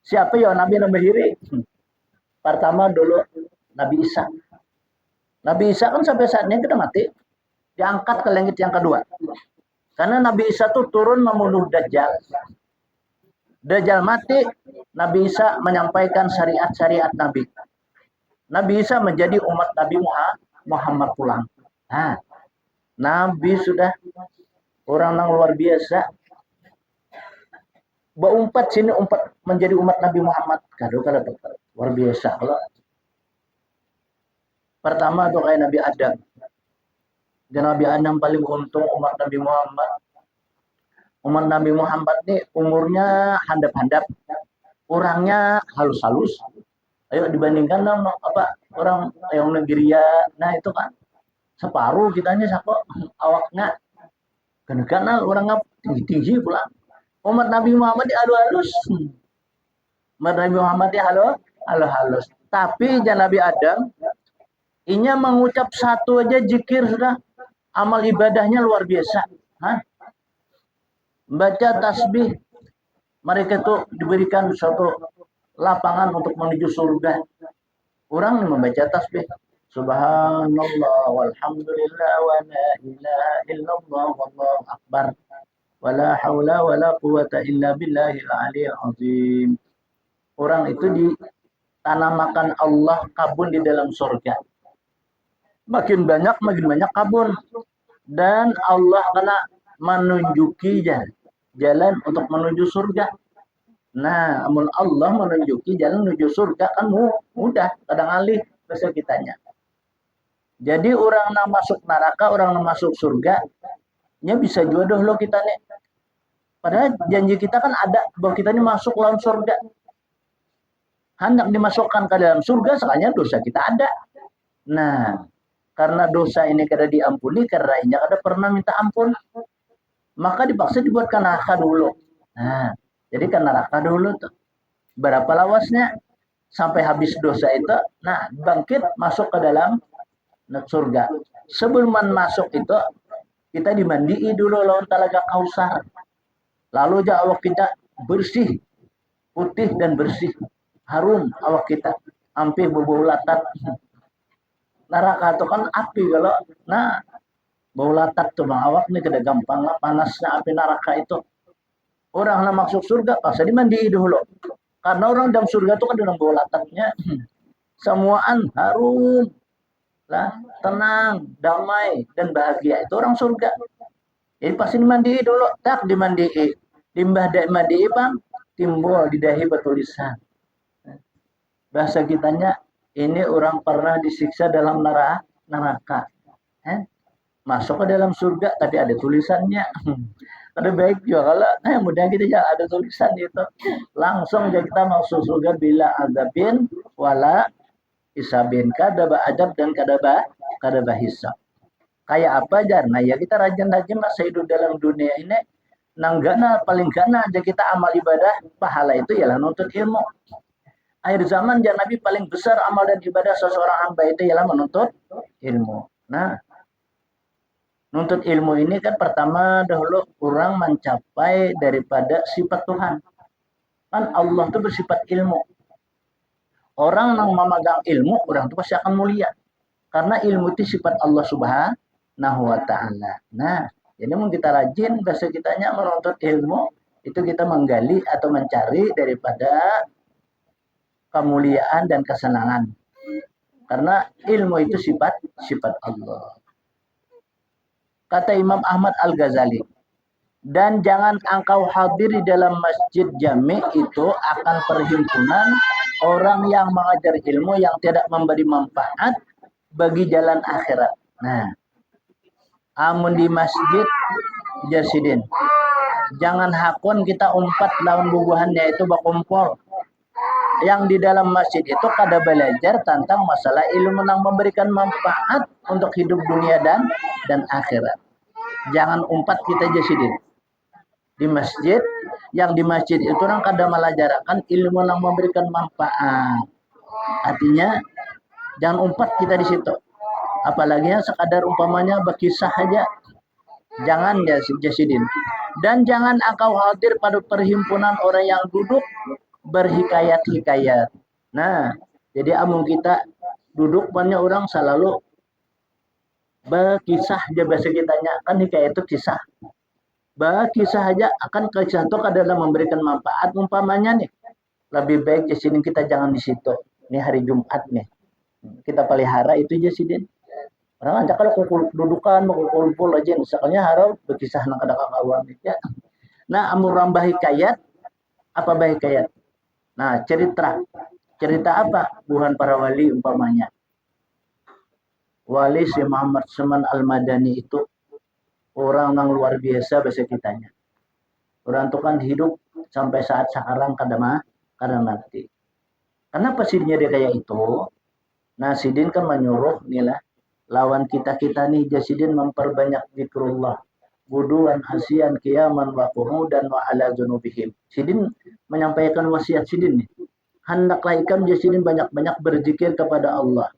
siapa ya Nabi yang bahiri. Pertama dulu Nabi Isa. Nabi Isa kan sampai saat ini kita mati diangkat ke langit yang kedua. Karena Nabi Isa tuh turun membunuh Dajjal. Dajjal mati, Nabi Isa menyampaikan syariat-syariat Nabi. Nabi Isa menjadi umat Nabi Muhammad pulang. Nah, Nabi sudah orang yang luar biasa. Berumpat sini umpat menjadi umat Nabi Muhammad. Kalau luar biasa. Kalau pertama tuh kayak Nabi Adam. Dan Nabi Adam paling untung umat Nabi Muhammad. Umat Nabi Muhammad nih umurnya handap-handap. Orangnya halus-halus. Ayo dibandingkan sama apa orang yang Nigeria. Nah itu kan separuh kitanya siapa awaknya. Karena orangnya tinggi-tinggi pula. Umat Nabi Muhammad halus. Umat Nabi Muhammad halus. Tapi jangan Nabi Adam, inya mengucap satu aja zikir sudah amal ibadahnya luar biasa. Hah? Baca tasbih, mereka itu diberikan suatu lapangan untuk menuju surga. Orang membaca tasbih. Subhanallah walhamdulillah wa la ilaha illallah wallahu akbar. Wala haula wala quwata illa billahil aliyil azim. orang itu ditanamakan Allah kabun di dalam surga. Makin banyak kabun. Dan Allah kena menunjuki jalan untuk menuju surga. Nah, amun Allah menunjuki jalan menuju surga kan mudah, kadang alih bahasa kitanya. Jadi orang yang masuk neraka, orang yang masuk surga, nya bisa jodoh lo kita nih. Padahal janji kita kan ada bahwa kita ini masuk lawan surga. Hendak dimasukkan ke dalam surga, sekalian dosa kita ada. Nah, karena dosa ini kada diampuni, karena ini kada pernah minta ampun, maka dipaksa dibuatkan neraka dulu. Nah, jadi kan neraka dulu tuh. Berapa lawasnya? Sampai habis dosa itu, nah bangkit masuk ke dalam surga. Sebelum masuk itu, kita dimandii dulu lawan Talaga Kausar. Lalu aja awak kita bersih, putih dan bersih. Harum awak kita. Hampir berbau latat. Neraka itu kan api kalau, nah bau latat tuh bang awak nih kada gampang lah panasnya api neraka itu. Orang yang masuk surga pasti dimandii dulu. Karena orang dalam surga itu kan dalam bau latatnya. Semuaan harum, lah, tenang, damai, dan bahagia. Itu orang surga. Jadi pasti dimandii dulu. Tak dimandii. Limbah dimandii bang, timbul di dahi bertulisan. Bahasa kitanya, ini orang pernah disiksa dalam neraka. Masuk ke dalam surga, tapi ada tulisannya. Ada baik juga kalau mudah kita jangan ada tulisan itu. Langsung aja kita masuk surga bila azabin wala isabin, kadaba adab dan kadaba hisab. Kayak apa aja? Nah ya kita rajin-rajin masa hidup dalam dunia ini. Nanggana paling gana aja kita amal ibadah pahala itu ialah nuntut ilmu. Akhir zaman ya Nabi paling besar amal dan ibadah seseorang hamba itu ialah menuntut ilmu. Nah, nuntut ilmu ini kan pertama dahulu orang mencapai daripada sifat Tuhan. Kan Allah itu bersifat ilmu. Orang yang memegang ilmu, orang itu pasti akan mulia. Karena ilmu itu sifat Allah Subhanahu wa Ta'ala. Nah, jadi mau kita rajin, bahasa kitanya menuntut ilmu, itu kita menggali atau mencari daripada kemuliaan dan kesenangan. Karena ilmu itu sifat Allah. Kata Imam Ahmad Al-Ghazali, dan jangan engkau hadir di dalam masjid jami itu akan perhimpunan orang yang mengajar ilmu yang tidak memberi manfaat bagi jalan akhirat. Nah, amun di masjid Jasidin, jangan hakun kita umpat lawan bubuhannya itu bakumpul. Yang di dalam masjid itu kada belajar tentang masalah ilmu yang memberikan manfaat untuk hidup dunia dan akhirat. Jangan umpat kita Jasidin. Di masjid, yang di masjid itu orang kada melajarakan ilmu yang memberikan manfaat. Artinya jangan umpat kita di situ. Apalagi yang sekadar umpamanya berkisah aja. Jangan ya Jasidin. Dan jangan engkau hadir pada perhimpunan orang yang duduk berhikayat-hikayat. Nah, jadi amun kita duduk banyak orang selalu berkisah aja bahasa kitanya. Kan hikayat itu kisah. Berkisah aja akan kisah itu adalah memberikan manfaat. Umpamanya nih, lebih baik Jasidin kita jangan di situ. Ini hari Jumat nih. Kita pelihara itu Jasidin. Orang aja kalau dudukan kumpul aja, misalnya harap berkisah nak ada kawan ya. Nah, amun rambah hikayat, apa baik hikayat? Nah, cerita apa? Buhan para wali umpamanya. Wali si Muhammad Seman Al-Madani itu orang yang luar biasa bahasa kitanya. Orang itu kan hidup sampai saat sekarang kada mati. Kenapa sidinnya dia kayak itu? Nah, sidin kan menyuruh inilah lawan kita nih Jasidin memperbanyak zikrullah. Buduan hasian kiaman wa qu'udan wa ala junubihim. Sidin menyampaikan wasiat Sidin nih. Hendaklah ikam Jasidin banyak-banyak berzikir kepada Allah.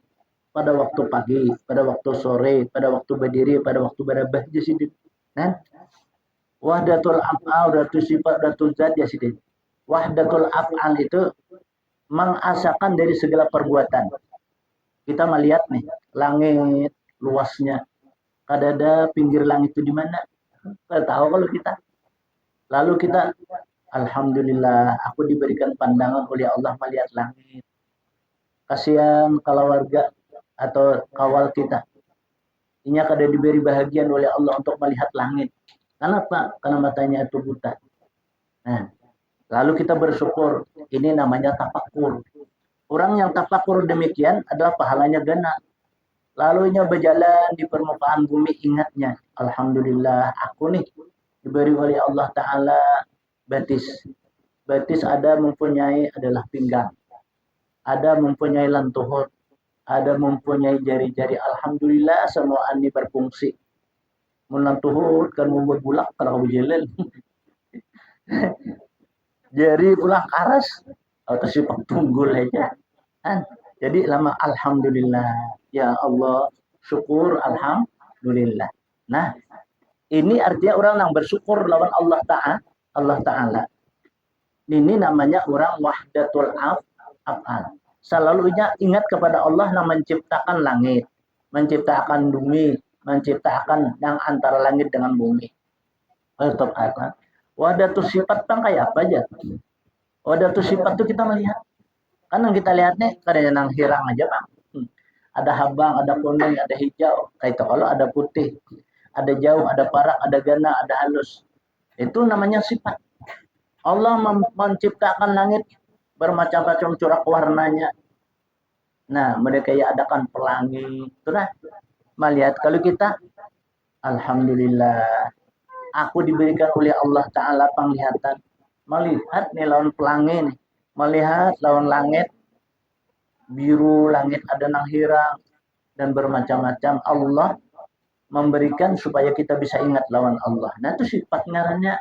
Pada waktu pagi, pada waktu sore, pada waktu berdiri, pada waktu berabah Jasidin. Nah, wahdatul af'al, wahdatul sifat, wahdatul zat Jasidin. Wahdatul af'al itu mengasakan dari segala perbuatan. Kita melihat nih, langit luasnya. Kadada pinggir langit itu di mana? Kita tahu kalau kita. Lalu kita Alhamdulillah, aku diberikan pandangan oleh Allah melihat langit. Kasihan kalau warga atau kawal kita. Ini kada diberi bahagian oleh Allah untuk melihat langit. Kenapa? Karena matanya itu buta. Nah, lalu kita bersyukur. Ini namanya tafakur. Orang yang tafakur demikian adalah pahalanya gana. Lalu ia berjalan di permukaan bumi ingatnya. Alhamdulillah, aku nih diberi oleh Allah Ta'ala betis. Betis ada mempunyai adalah pinggang. Ada mempunyai lantuhut. Ada mempunyai jari-jari. Alhamdulillah semua ini berfungsi. Melantuhut kan membuat bulak kalau berjalan. Jari pulang karas. Atau sifat tunggul aja. Kan? Jadi lama Alhamdulillah. Ya Allah, syukur Alhamdulillah. Nah, ini artinya orang yang bersyukur lawan Allah Ta'ala. Allah Ta'ala. Ini namanya orang wahdatul af'al. Selalu ingat kepada Allah yang menciptakan langit, menciptakan bumi, menciptakan yang antara langit dengan bumi. Wahdatul sifat kan kayak apa aja? Wahdatul sifat itu kita melihat. Kan yang kita lihat nih, kadang yang hirang aja Bang. Ada habang, ada kuning, ada hijau. Kayak itu kalau ada putih, ada jauh, ada parak, ada gana, ada halus. Itu namanya sifat. Allah menciptakan langit bermacam-macam corak warnanya. Nah, mereka ya adakan pelangi. Itulah melihat kalau kita alhamdulillah aku diberikan oleh Allah Ta'ala penglihatan. Melihat nih lawan pelangi nih. Melihat lawan langit biru, langit ada nang hirang dan bermacam-macam. Allah memberikan supaya kita bisa ingat lawan Allah. Nah itu sifat ngarannya.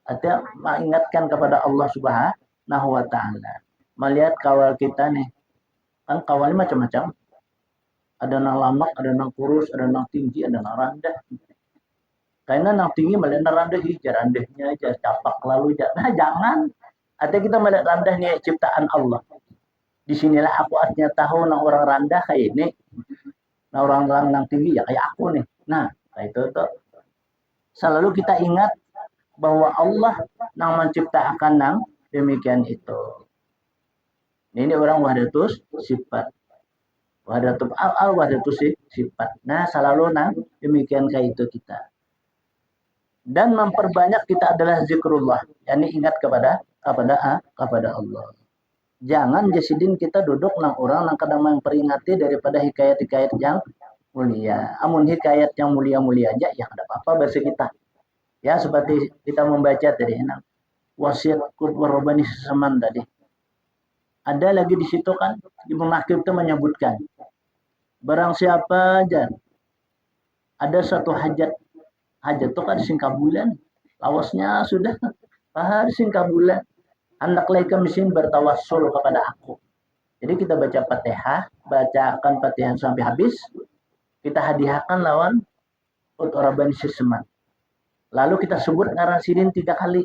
Artinya mengingatkan kepada Allah Subhanahu wa Ta'ala. Melihat kawal kita nih. Kan kawalnya macam-macam. Ada nang lamak, ada nang kurus, ada nang tinggi, ada nang rendah. Karena nang tinggi melihat nang rendah, rendahnya aja, capak lalu aja. Nah jangan. Artinya kita melihat rendahnya ciptaan Allah. Disinilah aku artinya tahu nang orang rendah kayak ini. Nah orang-orang nang tinggi ya kayak aku nih. Nah itu tuh. Selalu kita ingat bahwa Allah yang menciptakan nang demikian itu. Ini orang wahdatus sifat. Wahdatul al wahdatus sifat. Nah, selalu nang demikian kayak itu kita. Dan memperbanyak kita adalah zikrullah, yakni ingat kepada Allah. Jangan jasidin kita duduk nang orang nang kadang memperingati daripada hikayat-hikayat yang mulia. Amun hikayat yang mulia-mulia aja ya ada apa-apa bahasa kita. Ya seperti kita membaca tadi wasiat kurban sesaman tadi. Ada lagi di situ kan di Munakib itu menyebutkan barang siapa aja ada satu hajat itu kan singkabulan lawasnya sudah bahar singkabulan hendak laika mesin bertawassul kepada aku. Jadi kita baca Fatihah, bacakan Fatihah sampai habis, kita hadiahkan lawan Utaraban Seseman. Lalu kita sebut ngaran sidin 3 kali.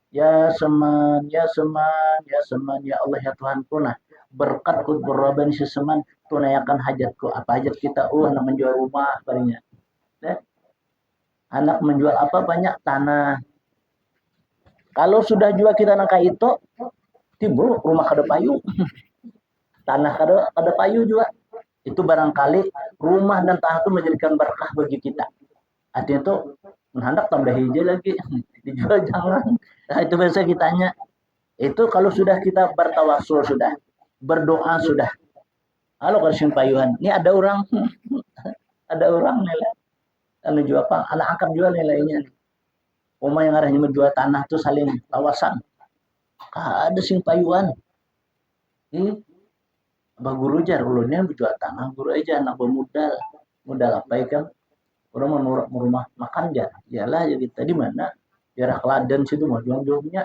Ya seman, ya seman, ya seman, ya Allah ya Tuhanku. Nah, berkat Utaraban Seseman tunaikan hajatku. Apa hajat kita? Anak menjual rumah paringnya. Anak menjual apa banyak tanah. Kalau sudah jual kita nangka itu, timbul rumah kada payu. Tanah kada payu juga. Itu barangkali rumah dan tanah itu menjadikan berkah bagi kita. Artinya itu hendak tambah hijau lagi. Dijual jangan. Nah, itu biasa kitanya. Itu kalau sudah kita bertawasul sudah. Berdoa sudah. Halo kasih payuhan. Ini ada orang. Ada orang nilai. Kalau jual apa? Anak angkat jual nilainya. Rumah yang arahnya menjual tanah itu saling lawasan. Ada sing payuan. Abah guru jar ulunnya menjual tanah guru aja anak bermodal. Modal apa kan? Orang mau rumah makan jar. Iyalah ya kita di mana? Daerah Kladen situ mau jual-jualnya.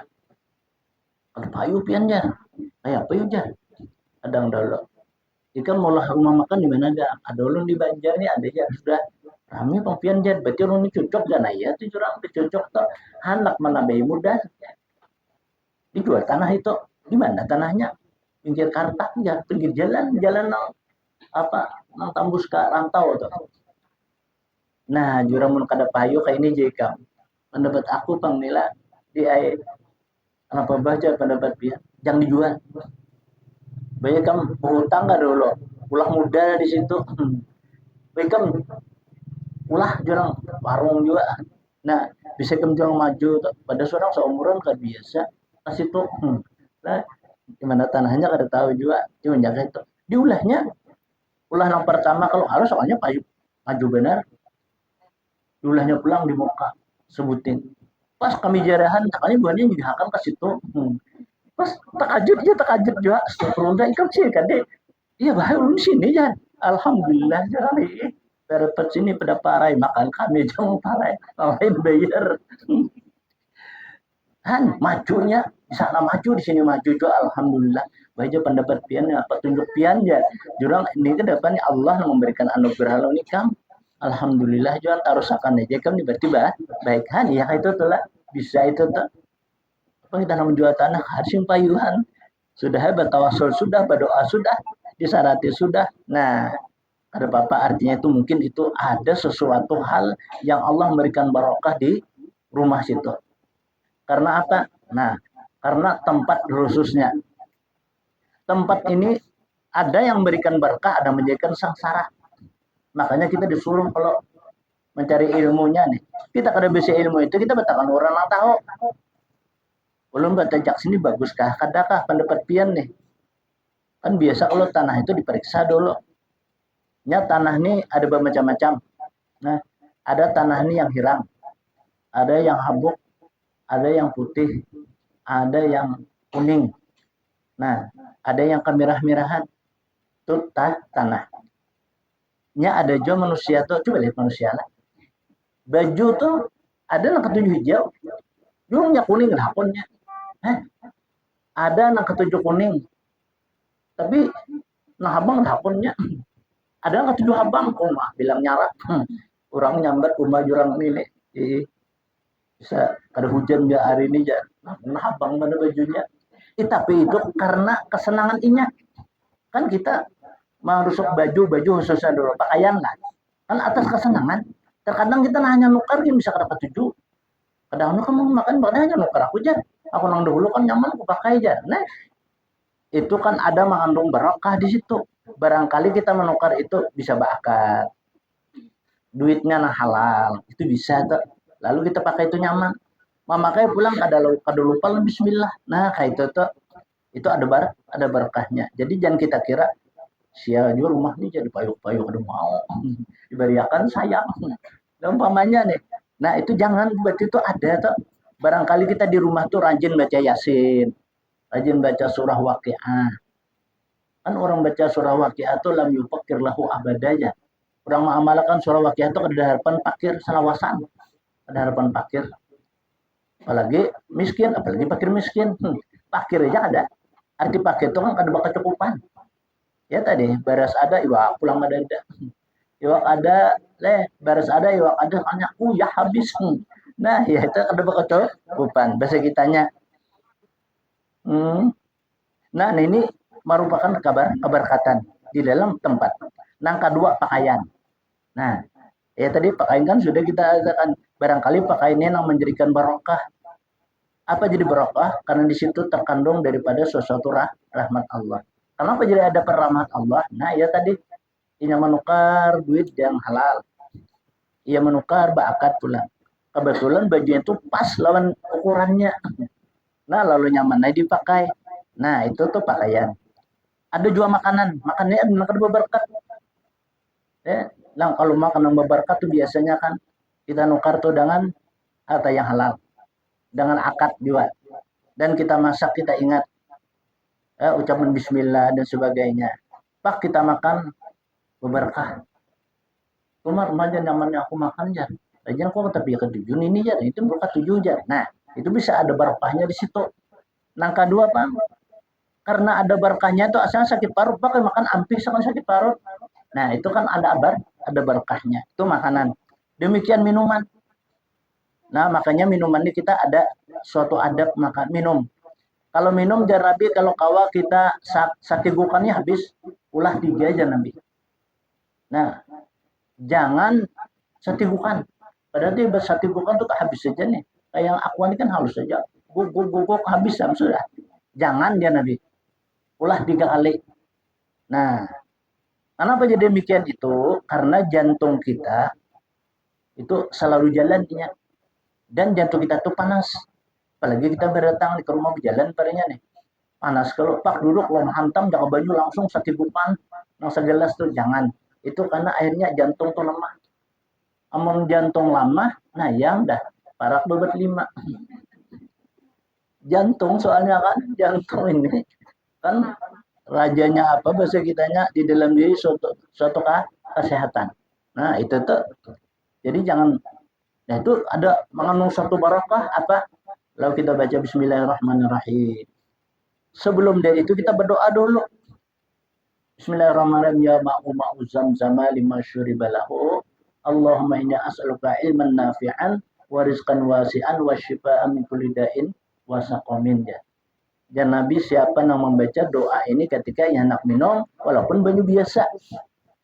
Kalau payu pian jar. Kayak payu jar. Adang dulu. Jika mau rumah makan di mana ada? Ada ulun di Banjar nih ada ya sudah. Kami pempian jar, berarti orang ini cocok gak nah ya, itu orang cocok tuh, anak mana bayi muda, dijual tanah itu, di mana tanahnya, pinggir Kartak ya, pinggir jalan apa, nang tembus ke rantau tuh. Nah, juramun kada payu kayak ini jika mendapat aku pangnila di Kenapa baca pendapat pian? Jangan dijual. Banyak kan berhutang gak dulu. Ulah muda di situ. Banyak kan ulah jarang warung juga. Nah, bisa kemjong maju pada seorang seumuran kan biasa kasih tuh. Nah, gimana tanahnya kada tahu juga. Cuma jaga itu. Diulahnya ulah yang pertama kalau harus soalnya maju benar. Diulahnya pulang di muka sebutin. Pas kami jarahan, takanya buahnya dihakan ke situ. Pas tak ajut juga. Astagfirullah, ikam sih kan deh. Iya bahaya ulun sini ya. Alhamdulillah jangan dapat sini pada parai makan kami jangan parai lain bayar kan majunya di sana maju di sini maju juga alhamdulillah baca pendapat pian apa tunjuk pian ya jurang ini ke depannya Allah memberikan anugerah lo ini kam alhamdulillah juga tarusakan aja kam tiba-tiba baik kan ya itu telah bisa itu tuh apa kita menjual tanah harus payuhan sudah hebat tawasul sudah berdoa sudah disarati sudah nah ada apa artinya itu mungkin itu ada sesuatu hal yang Allah memberikan barokah di rumah situ. Karena apa? Nah, karena tempat khususnya. Tempat ini ada yang memberikan berkah, ada menjadikan sengsara. Makanya kita disuruh kalau mencari ilmunya nih. Kita kada bisa ilmu itu kita betakan orang yang tahu. Belum baca jak sini baguskah? Kadakah pendapat pian nih? Kan biasa kalau tanah itu diperiksa dulu. Tanah ini ada bermacam-macam. Nah, ada tanah ini yang hiram, ada yang habuk, ada yang putih, ada yang kuning. Nah, ada yang kemerah-merahan. Itu tanah. Ada juga manusia tuh, coba lihat manusia lah. Baju tuh ada yang ketujuh hijau, jurungnya kuning hapunnya. Ada yang ketujuh kuning, tapi nah abang hapunnya. Ada yang ketujuh abang, mah bilang nyara. Orang nyambat rumah jurang milik. Bisa ada hujan ya hari ini ya. Nah abang mana bajunya. Tapi itu karena kesenangan inya. Kan kita merusuk baju khususnya dulu pakaian lah. Kan atas kesenangan. Terkadang kita hanya nukar yang bisa dapat tujuh. Kadang kamu makan hanya nukar aku aja. Aku nang dulu kan nyaman aku pakai aja. Nah, itu kan ada mengandung barokah di situ. Barangkali kita menukar itu bisa bakat. Duitnya nah halal, itu bisa tuh. Lalu kita pakai itu nyaman. Memakai pulang kada lupa bismillah. Nah, kayak itu tuh itu ada berkahnya. Jadi jangan kita kira sia juga rumah ini jadi payung-payung ada mau diberiakan sayang. Dan umpamanya nih. Nah, itu jangan berarti itu ada tuh. Barangkali kita di rumah tuh rajin baca Yasin, rajin baca surah Waqiah. Kan orang baca surah Waqiah tuh lam yufakir lahu abadaya. Orang mengamalkan surah Waqiah tuh ada harapan pakir salawasan. Ada harapan pakir. Apalagi miskin, apalagi pakir miskin. Pakir aja ada. Arti pakir itu kan ada kecukupan. Ya tadi, baras ada, iwak pulang ada. Iwak ada, baras ada, iwak ada, hanya ya habis. Nah, ya itu ada kecukupan. Bahasa kitanya. Nah, ini merupakan keberkatan di dalam tempat. Yang kedua, pakaian. Nah, ya tadi pakaian kan sudah kita katakan barangkali pakaian ini yang menjadikan barokah. Apa jadi barokah? Karena di situ terkandung daripada sesuatu rahmat Allah. Kenapa jadi ada rahmat Allah? Nah, ya tadi ia menukar duit yang halal. Ia menukar bakat pula. Kebetulan bajunya itu pas lawan ukurannya. Nah, lalu nyaman dipakai. Nah, itu tuh pakaian. Ada juga makanannya ada berberkat. Nah, kalau makanan berberkat tuh biasanya kan kita nukar tuh dengan harta yang halal, dengan akad juga, dan kita masak kita ingat ucapan Bismillah dan sebagainya. Pak kita makan berberkah. Cuma remaja nyamannya aku makan ya, aja kok tapi ketujuh ini ya, itu berkat tujuh aja. Nah, itu bisa ada berkahnya di situ. Yang kedua Pak, karena ada berkahnya itu asalnya sakit parut pakai makan ampih sama sakit parut. Nah, itu kan ada berkahnya. Itu makanan. Demikian minuman. Nah, makanya minuman ini kita ada suatu adab makan minum. Kalau minum jangan Nabi kalau kawa kita satigukannya habis ulah 3 aja Nabi. Nah, jangan satigukan. Padahal dia satigukan tuh habis saja nih. Kayak yang aqua ini kan halus saja. guguk habis sudah. Jangan dia Nabi. Ulah 3 kali. Nah, kenapa jadi demikian itu? Karena jantung kita itu selalu jalannya. Dan jantung kita tuh panas. Apalagi kita berdatang ke rumah berjalan padanya nih. Panas. Kalau pak duduk lo hantam jangan baju langsung satibukan. Langsung gelas tuh jangan. Itu karena akhirnya jantung tuh lemah. Amun jantung lemah, nah yang dah parak bebat 5. Jantung soalnya kan, jantung ini kan rajanya apa bahasa kitanya di dalam diri suatu kesehatan. Nah itu tuh, jadi jangan, nah itu ada mengandung satu barakah apa? Lalu kita baca Bismillahirrahmanirrahim. Sebelum dari itu kita berdoa dulu. Bismillahirrahmanirrahim. Ya ma'u zamzama lima syuribalahu. Allahumma inni as'aluka ilman nafi'an wa rizqan wasi'an wa syifa'an min kulli da'in wa saqamin. Dan Nabi siapa yang membaca doa ini ketika yang hendak minum walaupun banyu biasa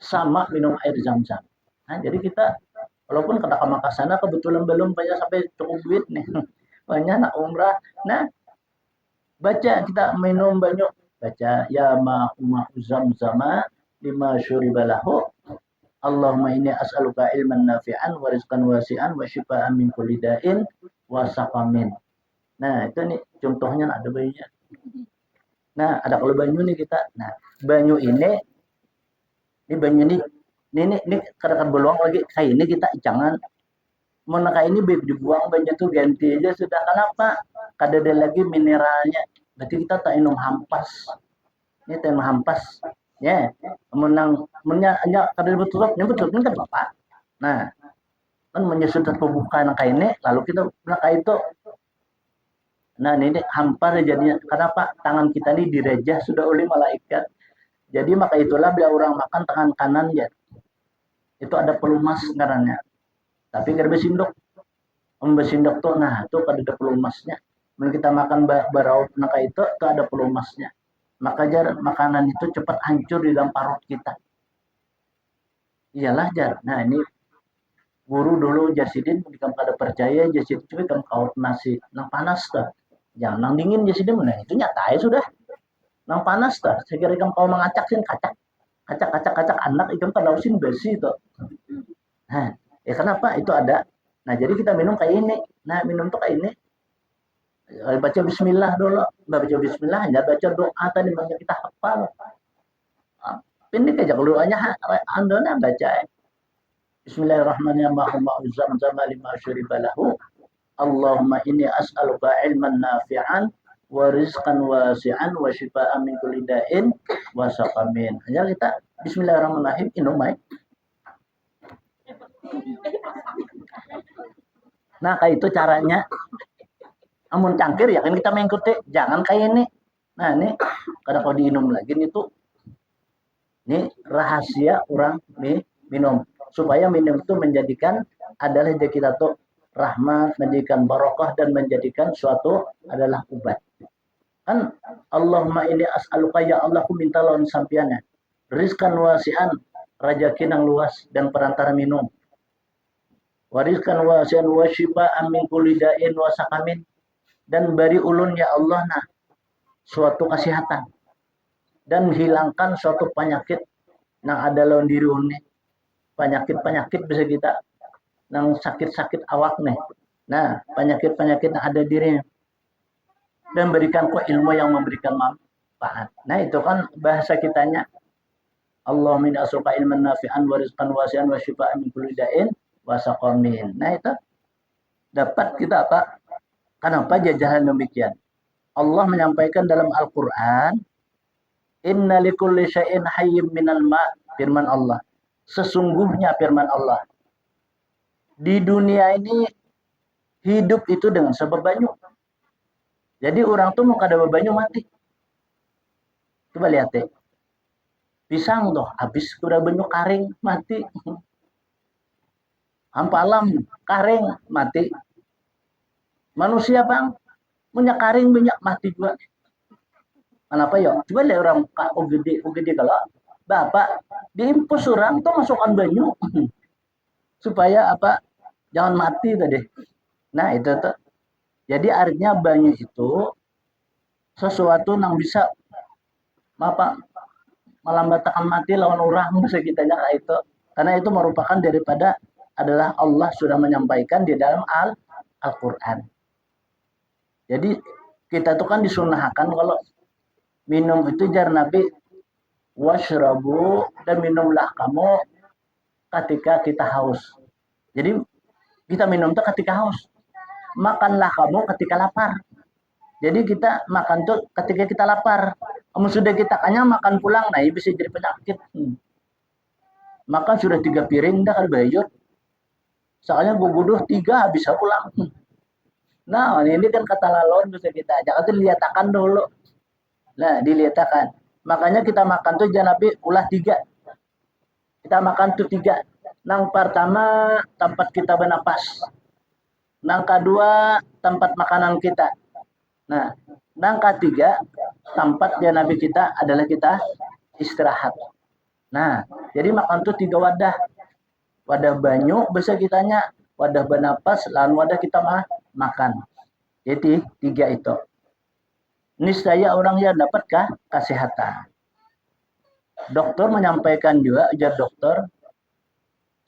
sama minum air zam-zam. Nah, jadi kita walaupun ke Makkah sana kebetulan belum banyak sampai cukup duit nih. Banyak nak umrah. Nah, baca kita minum banyu baca ya ma'u zamzama lima syuribalahu. Allahumma inni as'aluka ilman nafi'an wa rizqan wasi'an wa syifa'an min kulli da'in wa saqamin. Nah, itu nih contohnya ada bajunya. Nah, ada kalau banyu nih kita. Nah, banyu ini banyu ini kadang beluang lagi kayak ini kita jangan menaka ini dibuang banyu tuh ganti aja sudah. Kenapa? Kada ada lagi mineralnya. Berarti kita tak minum hampas. Ini tema hampas. Ya, menang hanya kada betul kan apa? Nah, kan menyusut pembukaan kayak ini lalu kita kayak itu. Nah, ini hampar jadinya. Kenapa? Tangan kita ini direjah sudah oleh malaikat. Jadi maka itulah bila orang makan tangan kanan ya. Itu ada pelumas ngarannya. Tapi kada besindok. Besindok tuh nah, itu kada ada pelumasnya. Kalau kita makan baraut naka itu ada pelumasnya. Maka jar makanan itu cepat hancur di dalam parut kita. Iyalah jar. Nah ini guru dulu Jasidin jika kada percaya Jasidin cuy kan kaut nasi nang panas tuh. Jangan nang dingin Jasidin nah itu nyata ya sudah. Nang panas tuh. Sekira ikam kau mengacak sin kacak anak ikam kada usin besi tuh. Nah, ya kenapa itu ada? Nah, jadi kita minum kayak ini. Nah, minum tuh kayak ini. Baca bismillah dulu, baca bismillah, hanya baca doa tadi banyak kita hafal. Ini aja kalau doanya andona baca. Bismillahirrahmanirrahim. Allahumma zamzam lima syuribalahu. Allahumma inni as'aluka ilman nafi'an wa rizqan wasi'an wa syifa'an min kulli da'in wa saqamin. Hanya kita bismillahirrahmanirrahim minum baik. Nah, kayak itu caranya. Amun cangkir ya kan kita mengikuti, jangan kayak ini. Nah ini kadang kalau diminum lagi nih tuh, ini rahasia orang minum supaya minum itu menjadikan adalah kita tuh rahmat, menjadikan barokah dan menjadikan suatu adalah obat. Kan Allahumma inni as'aluka ya Allah ku minta lawan sampiannya rizkan wasi'an rajaki nang luas dan perantara minum. Wariskan wasi'an wa syifa'an min kulli da'in wa saqamin. Dan beri ulun ya Allah nah suatu kesehatan dan hilangkan suatu penyakit yang ada dalam diri ulun nih. Penyakit bisa kita yang sakit-sakit awak nih. Nah, penyakit-penyakit yang ada dirinya. Dan berikan kok ilmu yang memberikan manfaat. Nah, itu kan bahasa kitanya. Allahumma inni as'aluka ilman nafi'an wa rizqan wasi'an wa syifa'an min kulli da'in wa saqamin. Nah, itu dapat kita apa? Kenapa jajahan demikian? Allah menyampaikan dalam Al-Quran, Inna likulli syai'in hayyim minal ma' firman Allah. Sesungguhnya firman Allah. Di dunia ini hidup itu dengan sebab banyu. Jadi orang tuh mau kada banyu mati. Coba lihat deh. Pisang tuh habis kuda banyu karing mati. Ampalam karing mati. Manusia bang punya karing banyak mati juga. Kenapa ya? Coba lihat orang UGD kalau bapak diimpus orang tuh masukkan banyu supaya apa? Jangan mati tadi. Nah itu tuh. Jadi artinya banyu itu sesuatu yang bisa apa melambatkan mati lawan orang sekitanya itu. Karena itu merupakan daripada adalah Allah sudah menyampaikan di dalam Al-Qur'an. Jadi kita tuh kan disunahkan kalau minum itu jar Nabi washrabu dan minumlah kamu ketika kita haus. Jadi kita minum tuh ketika haus. Makanlah kamu ketika lapar. Jadi kita makan tuh ketika kita lapar. Kamu sudah kita kenyang makan pulang, nah ini bisa jadi penyakit. Makan sudah 3 piring dah kalau bayar. Soalnya gue butuh 3 bisa pulang. Nah ini kan kata lalon bisa kita ajak itu dilihatkan dulu. Nah dilihatkan. Makanya kita makan tuh jangan Nabi ulah 3. Kita makan tuh 3. Nang pertama tempat kita bernapas. Nang kedua tempat makanan kita. Nah, nang ketiga tempat dia Nabi kita adalah kita istirahat. Nah, jadi makan tuh 3 wadah. Wadah banyu bisa kitanya, wadah bernapas, lalu wadah kita makan. Jadi 3 itu. Niscaya orang yang dapatkah kesehatan. Dokter menyampaikan juga, ujar dokter,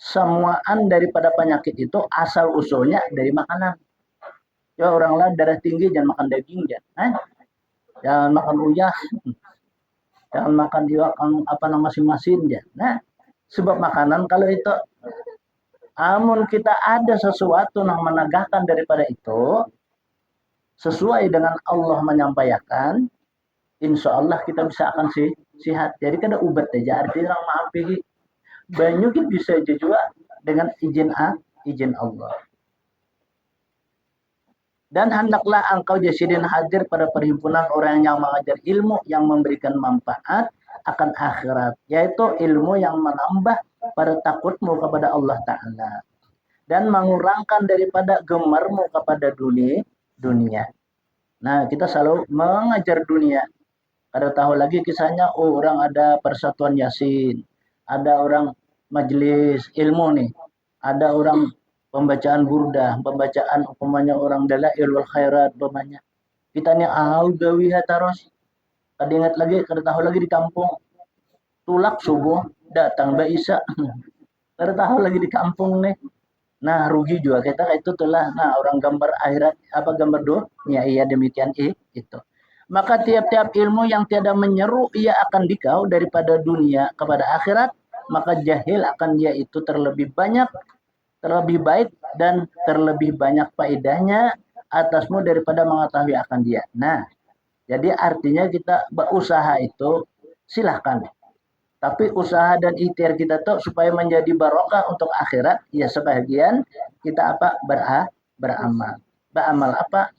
semuaan daripada penyakit itu asal usulnya dari makanan. Ya orang lain darah tinggi jangan makan daging jangan makan uyah, jangan makan juga apa nama masin ya. Nah, sebab makanan kalau itu amun kita ada sesuatu yang menegakkan daripada itu sesuai dengan Allah menyampaikan, insya Allah kita bisa akan sehat. Jadi kada ubat aja artinya orang maafi banyu kita bisa juga dengan izin Allah. Dan hendaklah engkau jasidin hadir pada perhimpunan orang yang mengajar ilmu yang memberikan manfaat akan akhirat, yaitu ilmu yang menambah pada takutmu kepada Allah Ta'ala dan mengurangkan daripada gemarmu kepada dunia. Nah, kita selalu mengajar dunia. Kada tahu lagi kisahnya, orang ada persatuan Yasin, ada orang majelis ilmu nih, ada orang pembacaan burdah, pembacaan umpamanya orang dalail wal khairat umpamanya. Kita nih gawi hataros. Kada ingat lagi, kada tahu lagi di kampung. Tulak subuh datang Mbak Isa. Kada tahu lagi di kampung nih. Nah, rugi juga kita itu telah. Nah, orang gambar akhirat apa gambar dunia iya demikian itu. Maka tiap-tiap ilmu yang tiada menyeru ia akan dikau daripada dunia kepada akhirat, maka jahil akan dia itu terlebih banyak, terlebih baik dan terlebih banyak faedahnya atasmu daripada mengetahui akan dia. Nah, jadi artinya kita berusaha itu silahkan. Tapi usaha dan ikhtiar kita tuh supaya menjadi barokah untuk akhirat, ya sebagian kita apa beramal. Beramal apa?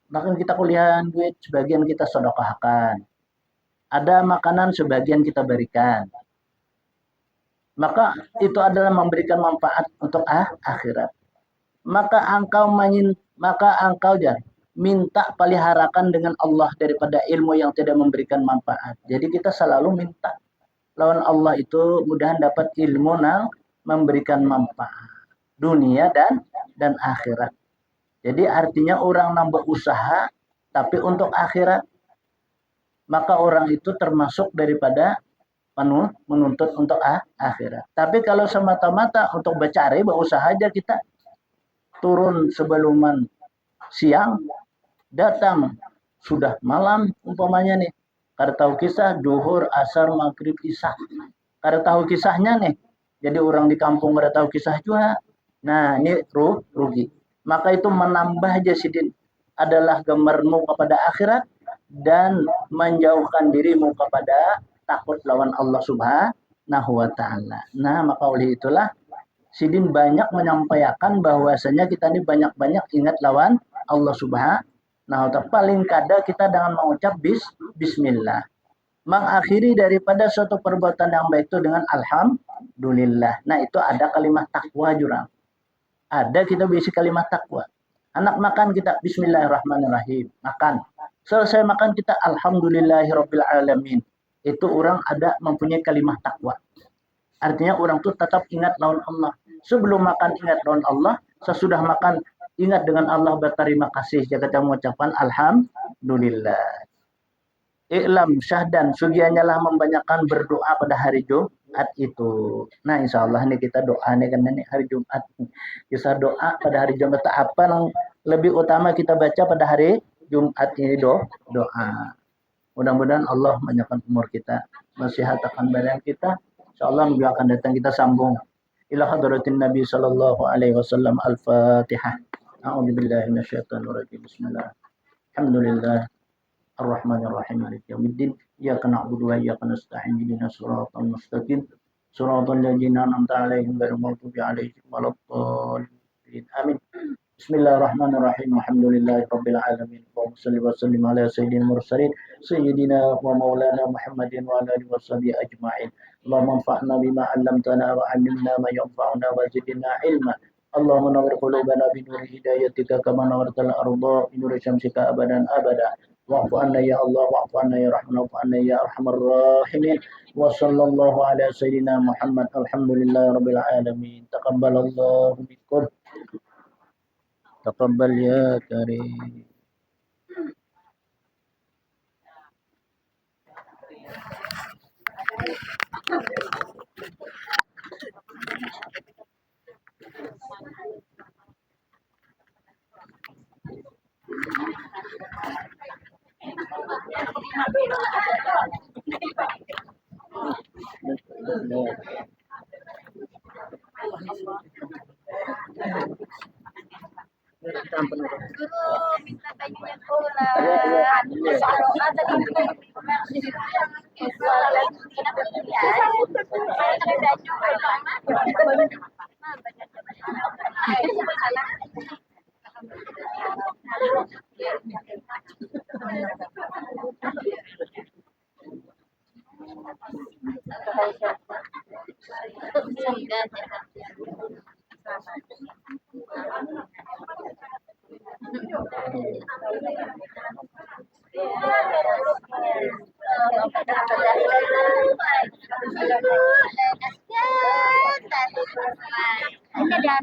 Bahkan kita kuliahan duit, sebagian kita sedekahkan. Ada makanan sebagian kita berikan. Maka itu adalah memberikan manfaat untuk akhirat. Maka engkau jangan minta peliharakan dengan Allah daripada ilmu yang tidak memberikan manfaat. Jadi kita selalu minta lawan Allah itu mudahan dapat ilmu yang memberikan manfaat dunia dan akhirat. Jadi artinya orang nambah usaha tapi untuk akhirat, maka orang itu termasuk daripada menuntut untuk akhirat. Tapi kalau semata-mata untuk bercari, berusaha aja kita turun sebelum siang, datang sudah malam umpamanya nih. Kada tahu kisah duhur, asar, maghrib, isya. Kada tahu kisahnya nih. Jadi orang di kampung kada tahu kisah juga. Nah, ini rugi. Maka itu menambah jasidin adalah gemarmu kepada akhirat dan menjauhkan dirimu kepada takut lawan Allah Subhanahu wa Ta'ala. Nah, maka oleh itulah Sidin banyak menyampaikan bahwasanya kita ini banyak-banyak ingat lawan Allah Subhanahu wa Ta'ala. Paling kada kita dengan mengucap bismillah. Mengakhiri daripada suatu perbuatan yang baik itu dengan alhamdulillah. Nah, itu ada kalimat takwa jurang. Ada kita berisi kalimat takwa. Anak makan kita bismillahirrahmanirrahim. Makan. Selesai makan kita alhamdulillahirabbil alamin. Itu orang ada mempunyai kalimat takwa. Artinya orang tuh tetap ingat lawan Allah. Sebelum makan ingat lawan Allah, sesudah makan ingat dengan Allah, berterima kasih, kita mengucapkan alhamdulillah. I'lam syahdan, sugianya lah membanyakkan berdoa pada hari Jumat itu. Nah, insya Allah nih kita doa nih kan nih hari Jumat. Bisa doa pada hari Jumat. Apa yang lebih utama kita baca pada hari Jumat ini doa. Mudah-mudahan Allah menyatakan umur kita, nasihatkan badan kita. Insya Allah minggu akan datang kita sambung. Ila hadratin Nabi sallallahu alaihi wasallam. Al-Fatihah. A'udzubillahi minasyaitonir rajim. Bismillah. Alhamdulillah. الرحمن الرحيم مالك يوم الدين إياك نعبد وإياك نستعين اهدنا الصراط المستقيم صراط الذين أنعمت عليهم غير المغضوب عليهم ولا الضالين آمين بسم الله الرحمن الرحيم الحمد لله رب العالمين اللهم صل وسلم على سيدنا المرسلين سيدنا ومولانا محمد وعلى آله وصحبه أجمعين اللهم انفعنا بما علمتنا وعلمنا ما ينفعنا وزدنا علما اللهم نور قلوبنا بنور هدايتك كما نورت الأرض بنور شمسك أبدا أبدا واعف عنا يا الله واعف عنا يا رحمن واعف عنا يا أرحم الراحمين وصلى الله على سيدنا محمد الحمد لله رب العالمين تقبل الله منكم تقبل يا كريم Guru minta bajunya pulang. Doa tadi Ada